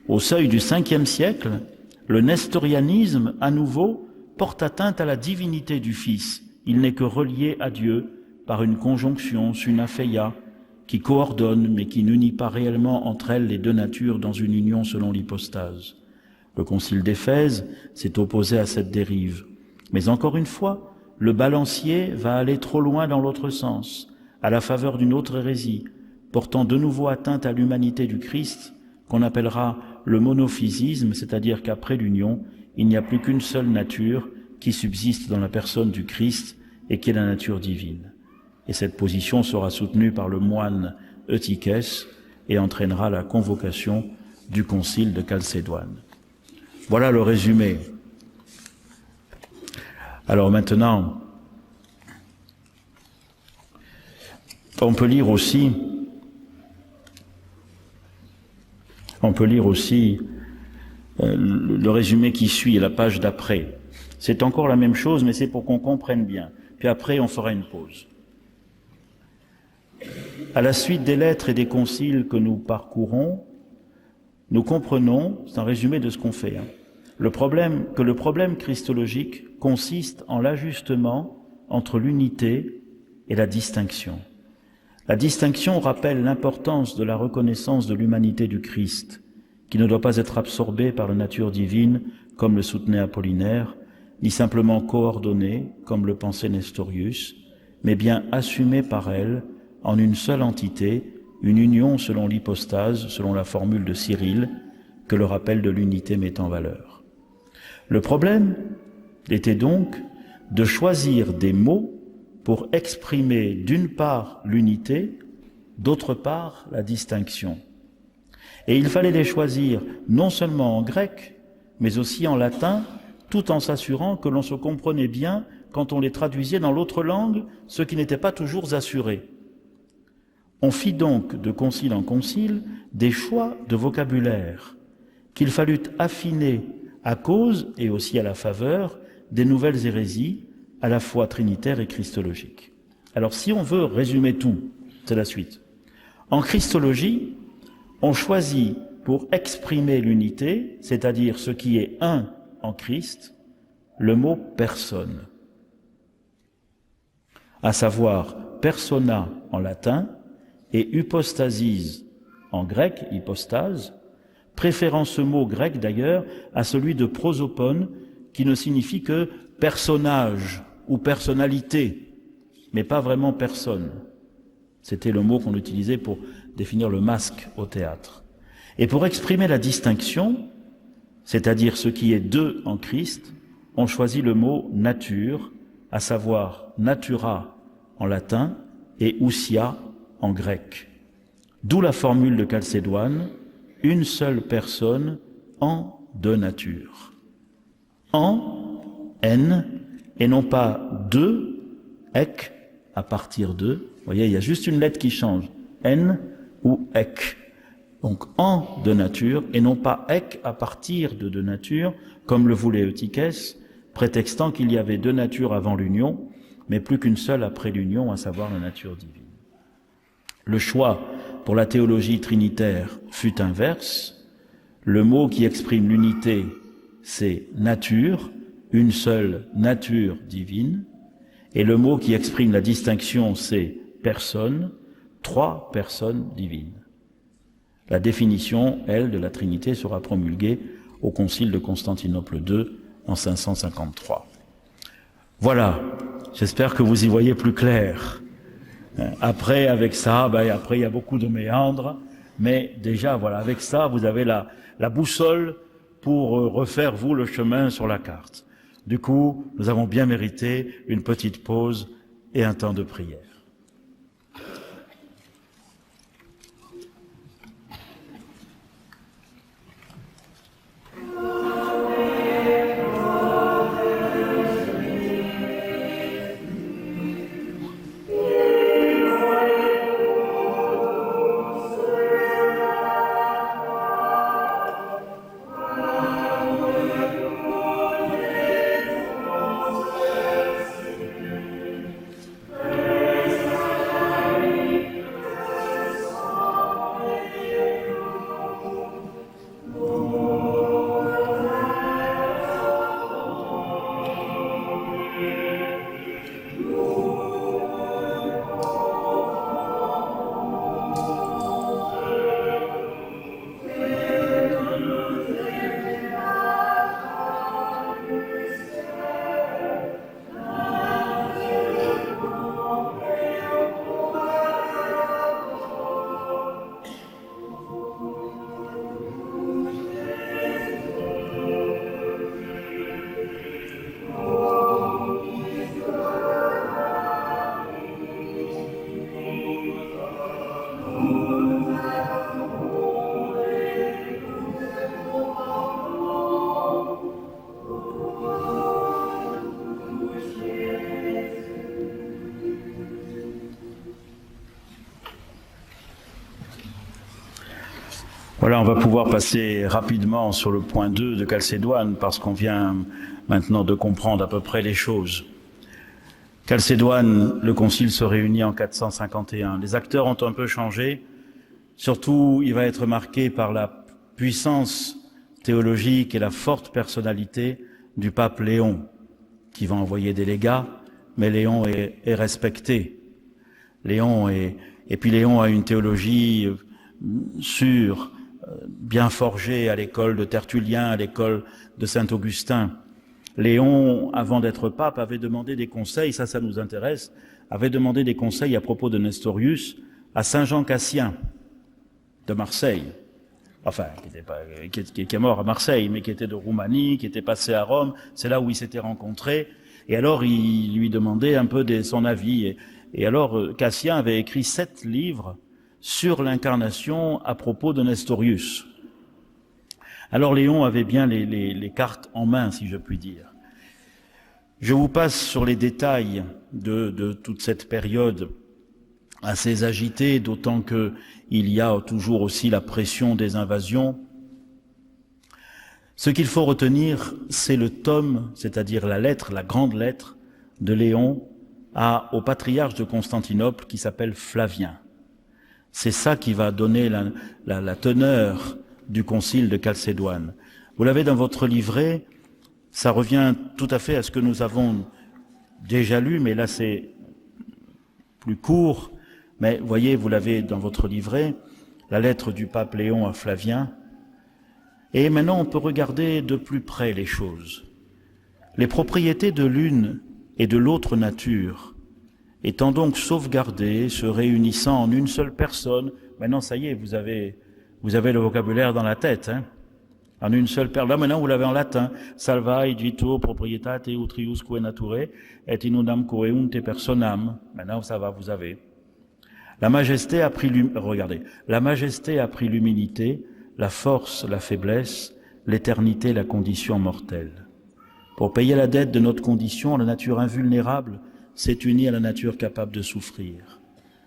S1: au seuil du Ve siècle, le nestorianisme, à nouveau, porte atteinte à la divinité du Fils. Il n'est que relié à Dieu par une conjonction sunapheia qui coordonne mais qui n'unit pas réellement entre elles les deux natures dans une union selon l'hypostase. Le concile d'Éphèse s'est opposé à cette dérive. Mais encore une fois, le balancier va aller trop loin dans l'autre sens, à la faveur d'une autre hérésie, portant de nouveau atteinte à l'humanité du Christ, qu'on appellera le monophysisme, c'est-à-dire qu'après l'union, il n'y a plus qu'une seule nature qui subsiste dans la personne du Christ et qui est la nature divine. Et cette position sera soutenue par le moine Eutychès et entraînera la convocation du concile de Chalcédoine. Voilà le résumé. Alors maintenant, on peut lire aussi le résumé qui suit, la page d'après. C'est encore la même chose, mais c'est pour qu'on comprenne bien. Puis après, on fera une pause. À la suite des lettres et des conciles que nous parcourons, nous comprenons, c'est un résumé de ce qu'on fait, le problème christologique consiste en l'ajustement entre l'unité et la distinction. La distinction rappelle l'importance de la reconnaissance de l'humanité du Christ, qui ne doit pas être absorbée par la nature divine, comme le soutenait Apollinaire, ni simplement coordonnée, comme le pensait Nestorius, mais bien assumée par elle en une seule entité, une union selon l'hypostase, selon la formule de Cyril, que le rappel de l'unité met en valeur. Le problème était donc de choisir des mots pour exprimer d'une part l'unité, d'autre part la distinction. Et il fallait les choisir non seulement en grec, mais aussi en latin, tout en s'assurant que l'on se comprenait bien quand on les traduisait dans l'autre langue, ce qui n'était pas toujours assuré. On fit donc de concile en concile des choix de vocabulaire qu'il fallut affiner à cause et aussi à la faveur des nouvelles hérésies, à la fois trinitaires et christologiques. Alors si on veut résumer tout, c'est la suite. En christologie, on choisit pour exprimer l'unité, c'est-à-dire ce qui est un en Christ, le mot personne, à savoir persona en latin et hypostasis en grec, hypostase, préférant ce mot grec d'ailleurs à celui de prosopone, qui ne signifie que personnage ou personnalité, mais pas vraiment personne. C'était le mot qu'on utilisait pour définir le masque au théâtre. Et pour exprimer la distinction, c'est-à-dire ce qui est deux en Christ, on choisit le mot nature, à savoir natura en latin et ousia en grec. D'où la formule de Chalcédoine, une seule personne en deux natures. En, N, et non pas deux, ek, à partir de. Vous voyez, il y a juste une lettre qui change, N ou ek. Donc en de nature, et non pas ek à partir de deux natures, comme le voulait Eutychès, prétextant qu'il y avait deux natures avant l'union, mais plus qu'une seule après l'union, à savoir la nature divine. Le choix pour la théologie trinitaire fut inverse. Le mot qui exprime l'unité, c'est nature, une seule nature divine, et le mot qui exprime la distinction, c'est personne, trois personnes divines. La définition, elle, de la Trinité sera promulguée au Concile de Constantinople II en 553. Voilà, j'espère que vous y voyez plus clair. Après, avec ça, après il y a beaucoup de méandres, mais déjà, voilà, avec ça, vous avez la boussole pour refaire, vous, le chemin sur la carte. Du coup, nous avons bien mérité une petite pause et un temps de prière. Voilà, on va pouvoir passer rapidement sur le point 2 de Chalcédoine parce qu'on vient maintenant de comprendre à peu près les choses. Chalcédoine, le concile se réunit en 451. Les acteurs ont un peu changé. Surtout, il va être marqué par la puissance théologique et la forte personnalité du pape Léon, qui va envoyer des légats, mais Léon est respecté. Et puis Léon a une théologie sûre, bien forgée à l'école de Tertullien, à l'école de Saint-Augustin. Léon, avant d'être pape, avait demandé des conseils, ça nous intéresse, avait demandé des conseils à propos de Nestorius à Saint Jean Cassien de Marseille, enfin, qui est mort à Marseille, mais qui était de Roumanie, qui était passé à Rome, c'est là où ils s'étaient rencontrés, et alors il lui demandait un peu son avis, et alors Cassien avait écrit 7 livres sur l'incarnation à propos de Nestorius. Alors Léon avait bien les cartes en main, si je puis dire. Je vous passe sur les détails de toute cette période assez agitée, d'autant qu'il y a toujours aussi la pression des invasions. Ce qu'il faut retenir, c'est le tome, c'est-à-dire la lettre, la grande lettre de Léon au patriarche de Constantinople qui s'appelle Flavien. C'est ça qui va donner la teneur du concile de Chalcédoine. Vous l'avez dans votre livret, ça revient tout à fait à ce que nous avons déjà lu, mais là c'est plus court. Mais voyez, vous l'avez dans votre livret, la lettre du pape Léon à Flavien. Et maintenant, on peut regarder de plus près les choses. Les propriétés de l'une et de l'autre nature, étant donc sauvegardées, se réunissant en une seule personne, maintenant, ça y est, vous avez le vocabulaire dans la tête, hein, en une seule personne. Là, maintenant, vous l'avez en latin. Salvae ditur proprietate utriusque nature, et in unam coeunte personam. Maintenant, ça va, vous avez. La majesté a pris l'humilité, la force, la faiblesse, l'éternité, la condition mortelle. Pour payer la dette de notre condition, la nature invulnérable s'est unie à la nature capable de souffrir.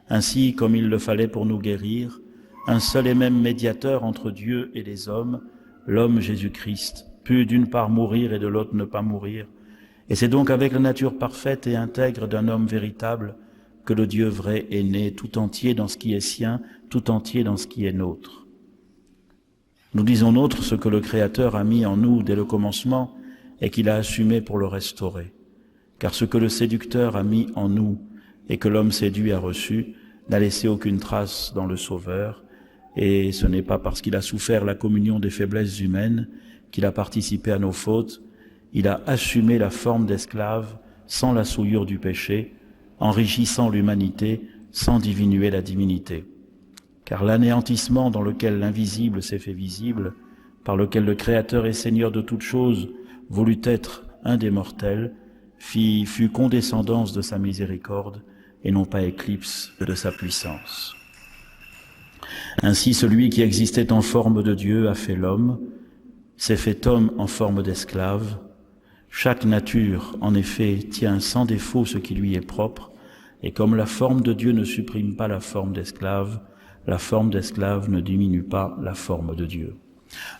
S1: Ainsi, comme il le fallait pour nous guérir, un seul et même médiateur entre Dieu et les hommes, l'homme Jésus-Christ, put d'une part mourir et de l'autre ne pas mourir. Et c'est donc avec la nature parfaite et intègre d'un homme véritable que le Dieu vrai est né tout entier dans ce qui est sien, tout entier dans ce qui est nôtre. Nous disons nôtre ce que le Créateur a mis en nous dès le commencement et qu'il a assumé pour le restaurer. Car ce que le séducteur a mis en nous et que l'homme séduit a reçu n'a laissé aucune trace dans le Sauveur, et ce n'est pas parce qu'il a souffert la communion des faiblesses humaines qu'il a participé à nos fautes, il a assumé la forme d'esclave sans la souillure du péché, enrichissant l'humanité sans diminuer la divinité. Car l'anéantissement dans lequel l'invisible s'est fait visible, par lequel le Créateur et Seigneur de toutes choses voulut être un des mortels, fut condescendance de sa miséricorde et non pas éclipse de sa puissance. Ainsi celui qui existait en forme de Dieu a fait l'homme, s'est fait homme en forme d'esclave. Chaque nature, en effet, tient sans défaut ce qui lui est propre, et comme la forme de Dieu ne supprime pas la forme d'esclave ne diminue pas la forme de Dieu.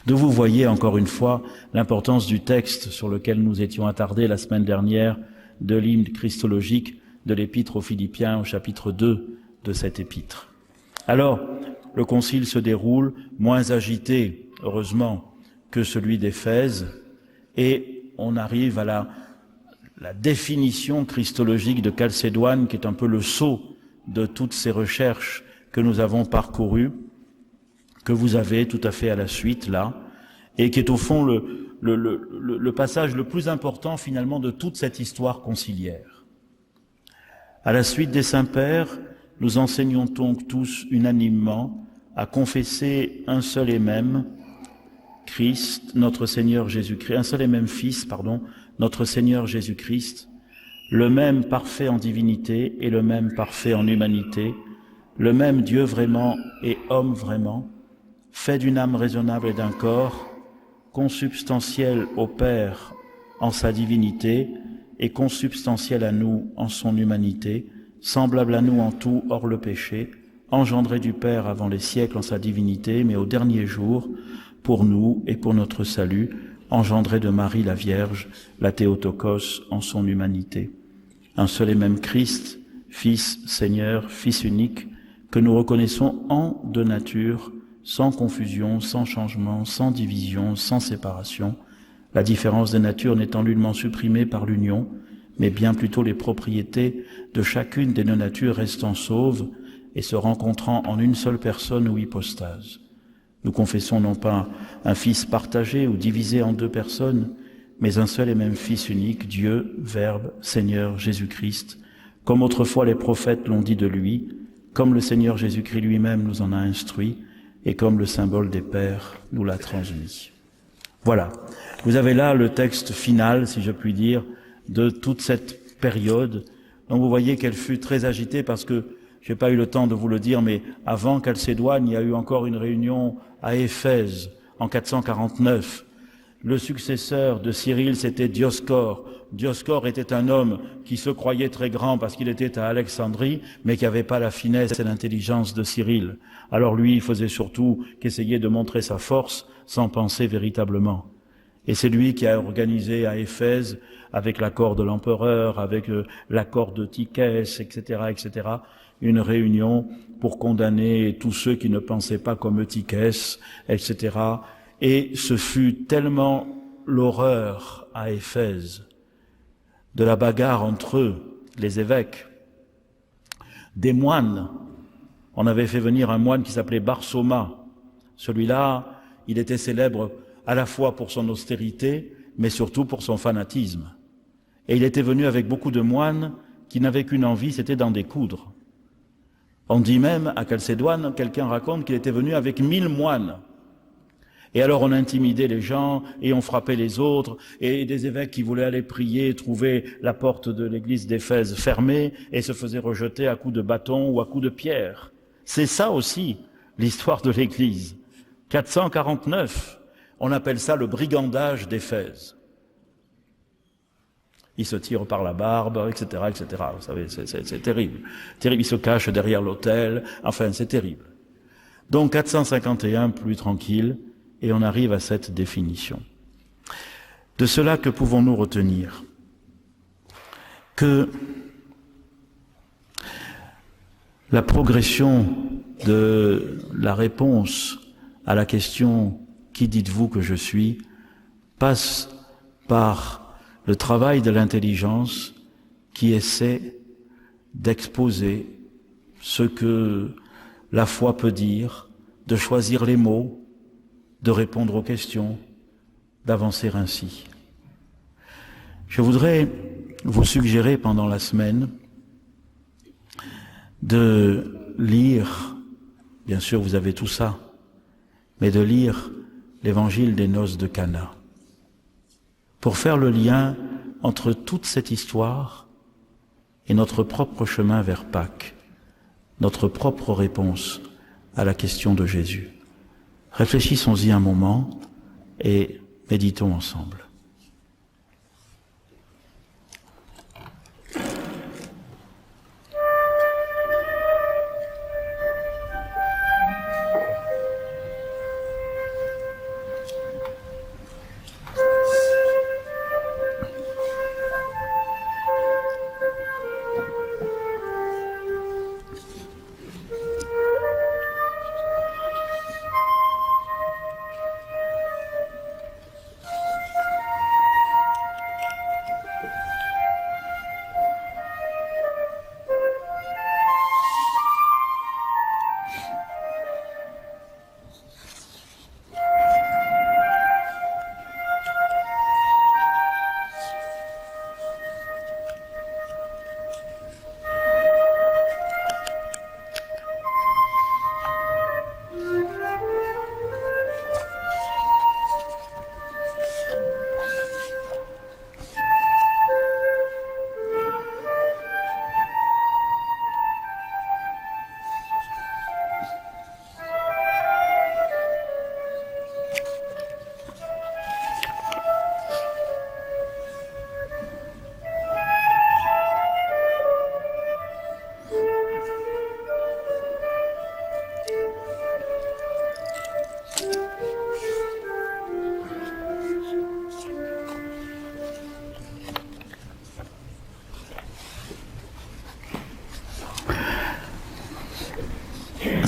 S1: Donc vous voyez encore une fois l'importance du texte sur lequel nous étions attardés la semaine dernière de l'hymne christologique de l'épître aux Philippiens au chapitre 2 de cette épître. Alors, le concile se déroule moins agité, heureusement, que celui d'Éphèse, et on arrive à la définition christologique de Chalcédoine, qui est un peu le sceau de toutes ces recherches que nous avons parcourues, que vous avez tout à fait à la suite là, et qui est au fond le passage le plus important finalement de toute cette histoire conciliaire. À la suite des saints-pères, nous enseignons donc tous unanimement à confesser un seul et même Christ, notre Seigneur Jésus-Christ, un seul et même Fils, notre Seigneur Jésus-Christ, le même parfait en divinité et le même parfait en humanité, le même Dieu vraiment et homme vraiment, fait d'une âme raisonnable et d'un corps, consubstantiel au Père en sa divinité et consubstantiel à nous en son humanité, semblable à nous en tout hors le péché, engendré du Père avant les siècles en sa divinité, mais au dernier jour, pour nous et pour notre salut, engendré de Marie la Vierge, la Théotokos en son humanité. Un seul et même Christ, Fils, Seigneur, Fils unique, que nous reconnaissons en deux natures, sans confusion, sans changement, sans division, sans séparation, la différence des natures n'étant nullement supprimée par l'union, mais bien plutôt les propriétés de chacune des deux natures restant sauves et se rencontrant en une seule personne ou hypostase. Nous confessons non pas un Fils partagé ou divisé en deux personnes, mais un seul et même Fils unique, Dieu, Verbe, Seigneur, Jésus-Christ, comme autrefois les prophètes l'ont dit de lui, comme le Seigneur Jésus-Christ lui-même nous en a instruit, et comme le symbole des Pères nous l'a transmis. Voilà, vous avez là le texte final, si je puis dire, de toute cette période. Donc vous voyez qu'elle fut très agitée parce que, je n'ai pas eu le temps de vous le dire, mais avant Chalcédoine, il y a eu encore une réunion à Éphèse en 449. Le successeur de Cyril, c'était Dioscore. Dioscore était un homme qui se croyait très grand parce qu'il était à Alexandrie, mais qui n'avait pas la finesse et l'intelligence de Cyril. Alors lui, il faisait surtout qu'essayer de montrer sa force sans penser véritablement. Et c'est lui qui a organisé à Éphèse, avec l'accord de l'empereur, avec l'accord de Tychès, etc., une réunion pour condamner tous ceux qui ne pensaient pas comme Tychès, etc. Et ce fut tellement l'horreur à Éphèse de la bagarre entre eux, les évêques, des moines. On avait fait venir un moine qui s'appelait Barsoma. Celui-là, il était célèbre à la fois pour son austérité, mais surtout pour son fanatisme. Et il était venu avec beaucoup de moines qui n'avaient qu'une envie, c'était d'en découdre. On dit même, à Chalcédoine, quelqu'un raconte qu'il était venu avec 1000 moines. Et alors on intimidait les gens et on frappait les autres, et des évêques qui voulaient aller prier trouvaient la porte de l'église d'Éphèse fermée et se faisaient rejeter à coups de bâton ou à coups de pierre. C'est ça aussi l'histoire de l'église. 449, on appelle ça le brigandage d'Éphèse. Ils se tirent par la barbe, etc., etc. Vous savez, c'est terrible. Terrible, ils se cachent derrière l'autel, enfin c'est terrible. Donc 451, plus tranquille, et on arrive à cette définition. De cela, que pouvons-nous retenir? Que la progression de la réponse à la question « Qui dites-vous que je suis ?» passe par le travail de l'intelligence qui essaie d'exposer ce que la foi peut dire, de choisir les mots, de répondre aux questions, d'avancer ainsi. Je voudrais vous suggérer pendant la semaine de lire, bien sûr vous avez tout ça, mais de lire l'évangile des noces de Cana, pour faire le lien entre toute cette histoire et notre propre chemin vers Pâques, notre propre réponse à la question de Jésus. Réfléchissons-y un moment et méditons ensemble.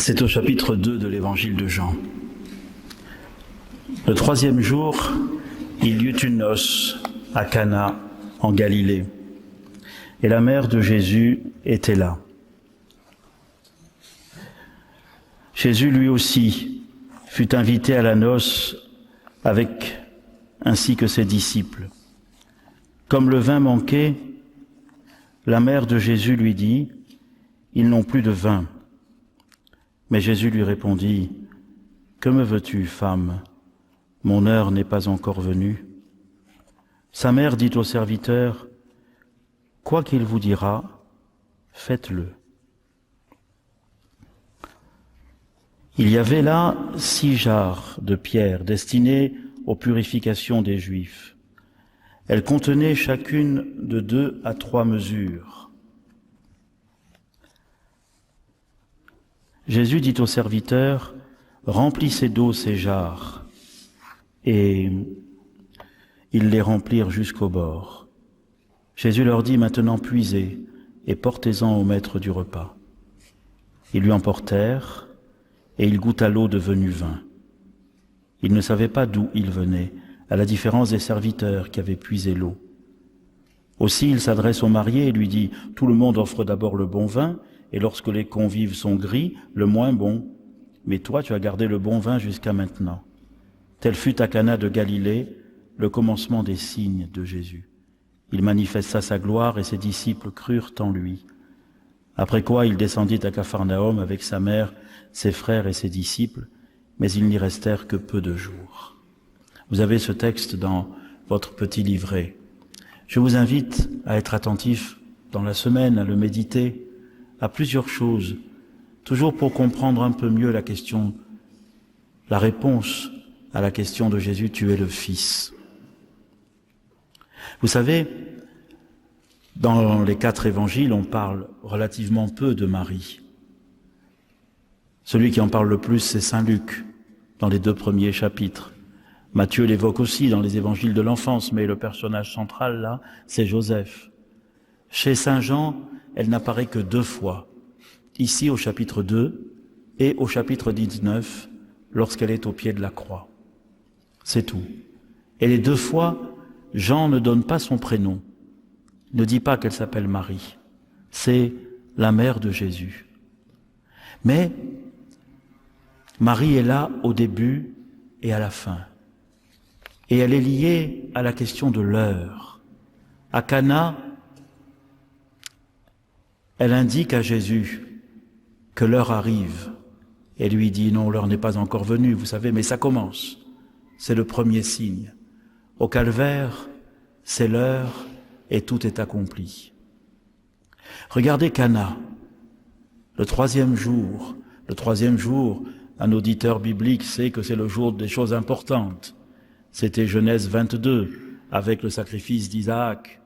S1: C'est au chapitre 2 de l'évangile de Jean. Le 3e jour, il y eut une noce à Cana, en Galilée, et la mère de Jésus était là. Jésus, lui aussi, fut invité à la noce ainsi que ses disciples. Comme le vin manquait, la mère de Jésus lui dit, « Ils n'ont plus de vin. » Mais Jésus lui répondit, « Que me veux-tu, femme? Mon heure n'est pas encore venue. » Sa mère dit au serviteur, « Quoi qu'il vous dira, faites-le. » Il y avait là 6 jarres de pierre destinées aux purifications des Juifs. Elles contenaient chacune de 2 à 3 mesures. Jésus dit au serviteur, « Remplissez d'eau ces jarres. » Et ils les remplirent jusqu'au bord. Jésus leur dit, « Maintenant puisez et portez-en au maître du repas. » Ils lui emportèrent et il goûta l'eau devenue vin. Il ne savait pas d'où il venait, à la différence des serviteurs qui avaient puisé l'eau. Aussi il s'adresse au marié et lui dit, « Tout le monde offre d'abord le bon vin, et lorsque les convives sont gris, le moins bon. Mais toi, tu as gardé le bon vin jusqu'à maintenant. » Tel fut à Cana de Galilée le commencement des signes de Jésus. Il manifesta sa gloire et ses disciples crurent en lui. Après quoi, il descendit à Capharnaüm avec sa mère, ses frères et ses disciples, mais ils n'y restèrent que peu de jours. Vous avez ce texte dans votre petit livret. Je vous invite à être attentif dans la semaine, à le méditer, à plusieurs choses, toujours pour comprendre un peu mieux la question, la réponse à la question de Jésus, tu es le Fils. Vous savez, dans les 4 évangiles, on parle relativement peu de Marie. Celui qui en parle le plus, c'est Saint Luc, dans les 2 premiers chapitres. Matthieu l'évoque aussi dans les évangiles de l'enfance, mais le personnage central, là, c'est Joseph. Chez Saint Jean, elle n'apparaît que 2 fois, ici au chapitre 2 et au chapitre 19, lorsqu'elle est au pied de la croix. C'est tout. Et les 2 fois, Jean ne donne pas son prénom, ne dit pas qu'elle s'appelle Marie. C'est la mère de Jésus. Mais Marie est là au début et à la fin. Et elle est liée à la question de l'heure. À Cana, elle indique à Jésus que l'heure arrive. Elle lui dit, non, l'heure n'est pas encore venue, vous savez, mais ça commence. C'est le premier signe. Au calvaire, c'est l'heure et tout est accompli. Regardez Cana, le 3e jour. Le 3e jour, un auditeur biblique sait que c'est le jour des choses importantes. C'était Genèse 22, avec le sacrifice d'Isaac.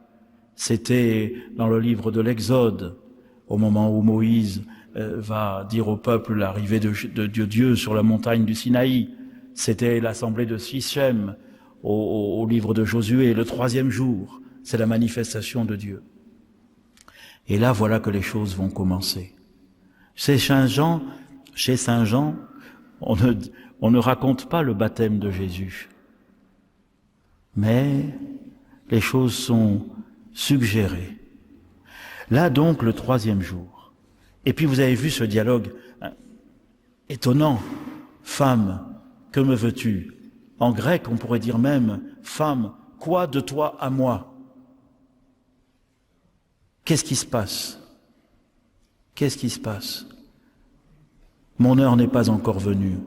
S1: C'était dans le livre de l'Exode, au moment où Moïse va dire au peuple l'arrivée de Dieu sur la montagne du Sinaï. C'était l'assemblée de Sichem au livre de Josué. Le 3e jour, c'est la manifestation de Dieu. Et là, voilà que les choses vont commencer. Chez Saint Jean, on ne raconte pas le baptême de Jésus. Mais les choses sont suggérées. Là donc, le 3e jour. Et puis vous avez vu ce dialogue étonnant. Femme, que me veux-tu? En grec, on pourrait dire même, femme, quoi de toi à moi? Qu'est-ce qui se passe? Qu'est-ce qui se passe? Mon heure n'est pas encore venue.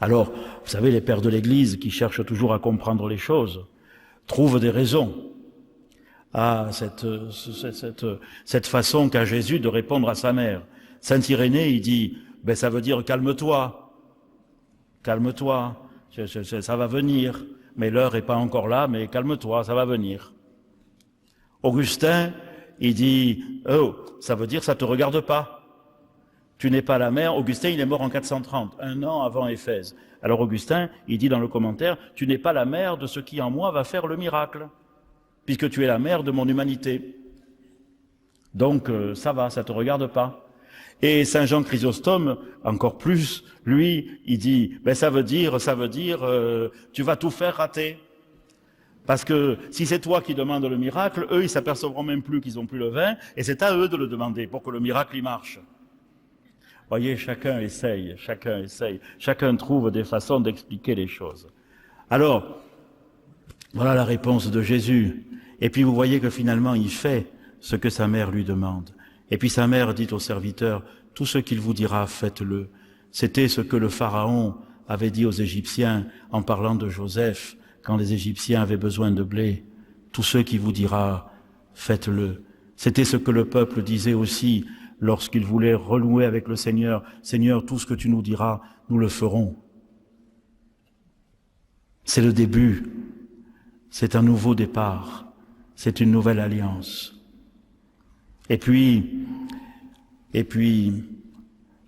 S1: Alors, vous savez, les pères de l'Église qui cherchent toujours à comprendre les choses trouvent des raisons à cette façon qu'a Jésus de répondre à sa mère. Saint Irénée, il dit, ça veut dire calme-toi, ça va venir, mais l'heure n'est pas encore là, mais calme-toi, ça va venir. Augustin, il dit, oh, ça veut dire ça te regarde pas. Tu n'es pas la mère. Augustin, il est mort en 430, 1 an avant Éphèse. Alors Augustin, il dit dans le commentaire, tu n'es pas la mère de ce qui en moi va faire le miracle, puisque tu es la mère de mon humanité. Donc ça va, ça te regarde pas. Et Saint Jean Chrysostome, encore plus, lui, il dit, ça veut dire, tu vas tout faire rater. Parce que si c'est toi qui demandes le miracle, eux, ils s'apercevront même plus qu'ils n'ont plus le vin, et c'est à eux de le demander pour que le miracle y marche. Voyez, chacun essaye, chacun trouve des façons d'expliquer les choses. Alors, voilà la réponse de Jésus. Et puis vous voyez que finalement, il fait ce que sa mère lui demande. Et puis sa mère dit au serviteur, tout ce qu'il vous dira, faites-le. C'était ce que le Pharaon avait dit aux Égyptiens en parlant de Joseph, quand les Égyptiens avaient besoin de blé. Tout ce qu'il vous dira, faites-le. C'était ce que le peuple disait aussi lorsqu'il voulait renouer avec le Seigneur. Seigneur, tout ce que tu nous diras, nous le ferons. C'est le début. C'est un nouveau départ. C'est une nouvelle alliance. Et puis,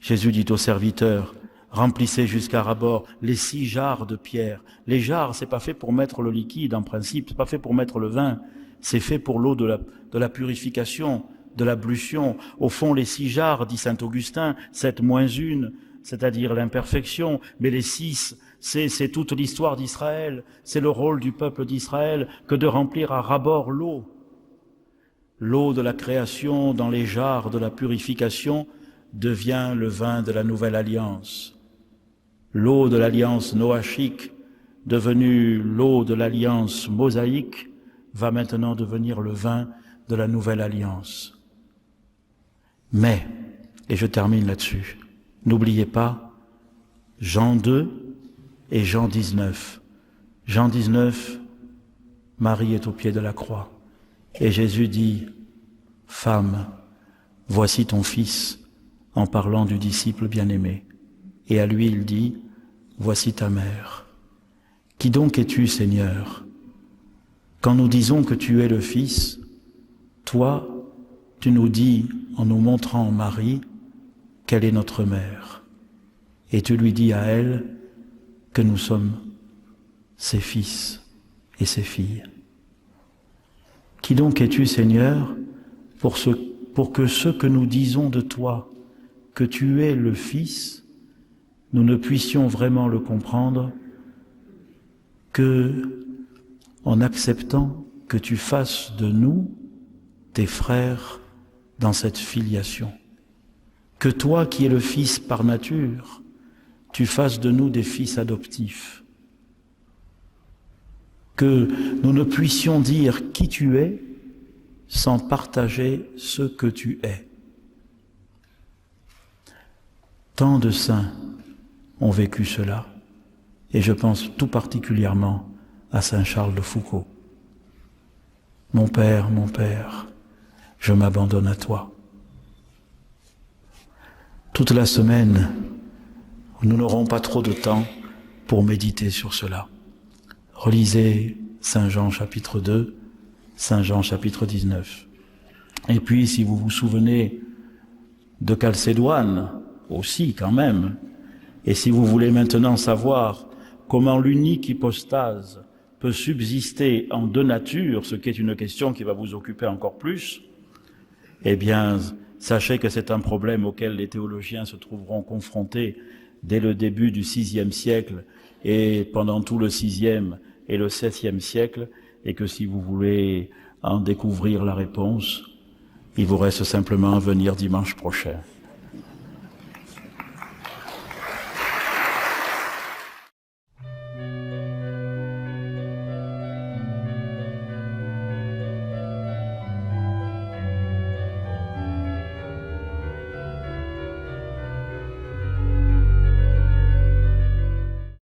S1: Jésus dit aux serviteurs, remplissez jusqu'à ras-bord les 6 jarres de pierre. Les jarres, c'est pas fait pour mettre le liquide en principe, c'est pas fait pour mettre le vin, c'est fait pour l'eau de la purification, de l'ablution. Au fond, les 6 jarres, dit saint Augustin, 7 moins 1, c'est-à-dire l'imperfection, mais les 6, c'est toute l'histoire d'Israël, c'est le rôle du peuple d'Israël que de remplir à ras-bord l'eau. L'eau de la création dans les jarres de la purification devient le vin de la nouvelle alliance. L'eau de l'alliance noachique, devenue l'eau de l'alliance mosaïque, va maintenant devenir le vin de la nouvelle alliance. Mais, et je termine là-dessus, n'oubliez pas Jean 2 et Jean 19. Jean 19, Marie est au pied de la croix. Et Jésus dit, « Femme, voici ton fils », en parlant du disciple bien-aimé. Et à lui il dit, « Voici ta mère. Qui donc es-tu, Seigneur ? Quand nous disons que tu es le Fils, toi, tu nous dis, en nous montrant Marie, quelle est notre mère. Et tu lui dis à elle que nous sommes ses fils et ses filles. Qui donc es-tu, Seigneur, pour que ce que nous disons de toi, que tu es le Fils, nous ne puissions vraiment le comprendre que en acceptant que tu fasses de nous tes frères dans cette filiation. Que toi, qui es le Fils par nature, tu fasses de nous des fils adoptifs. Que nous ne puissions dire qui tu es sans partager ce que tu es. Tant de saints ont vécu cela, et je pense tout particulièrement à saint Charles de Foucauld. Mon Père, je m'abandonne à toi. Toute la semaine, nous n'aurons pas trop de temps pour méditer sur cela. Relisez Saint Jean chapitre 2, Saint Jean chapitre 19. Et puis, si vous vous souvenez de Chalcédoine, aussi quand même, et si vous voulez maintenant savoir comment l'unique hypostase peut subsister en 2 natures, ce qui est une question qui va vous occuper encore plus, eh bien, sachez que c'est un problème auquel les théologiens se trouveront confrontés dès le début du VIe siècle et pendant tout le VIe et le VIIe siècle, et que si vous voulez en découvrir la réponse, il vous reste simplement à venir dimanche prochain.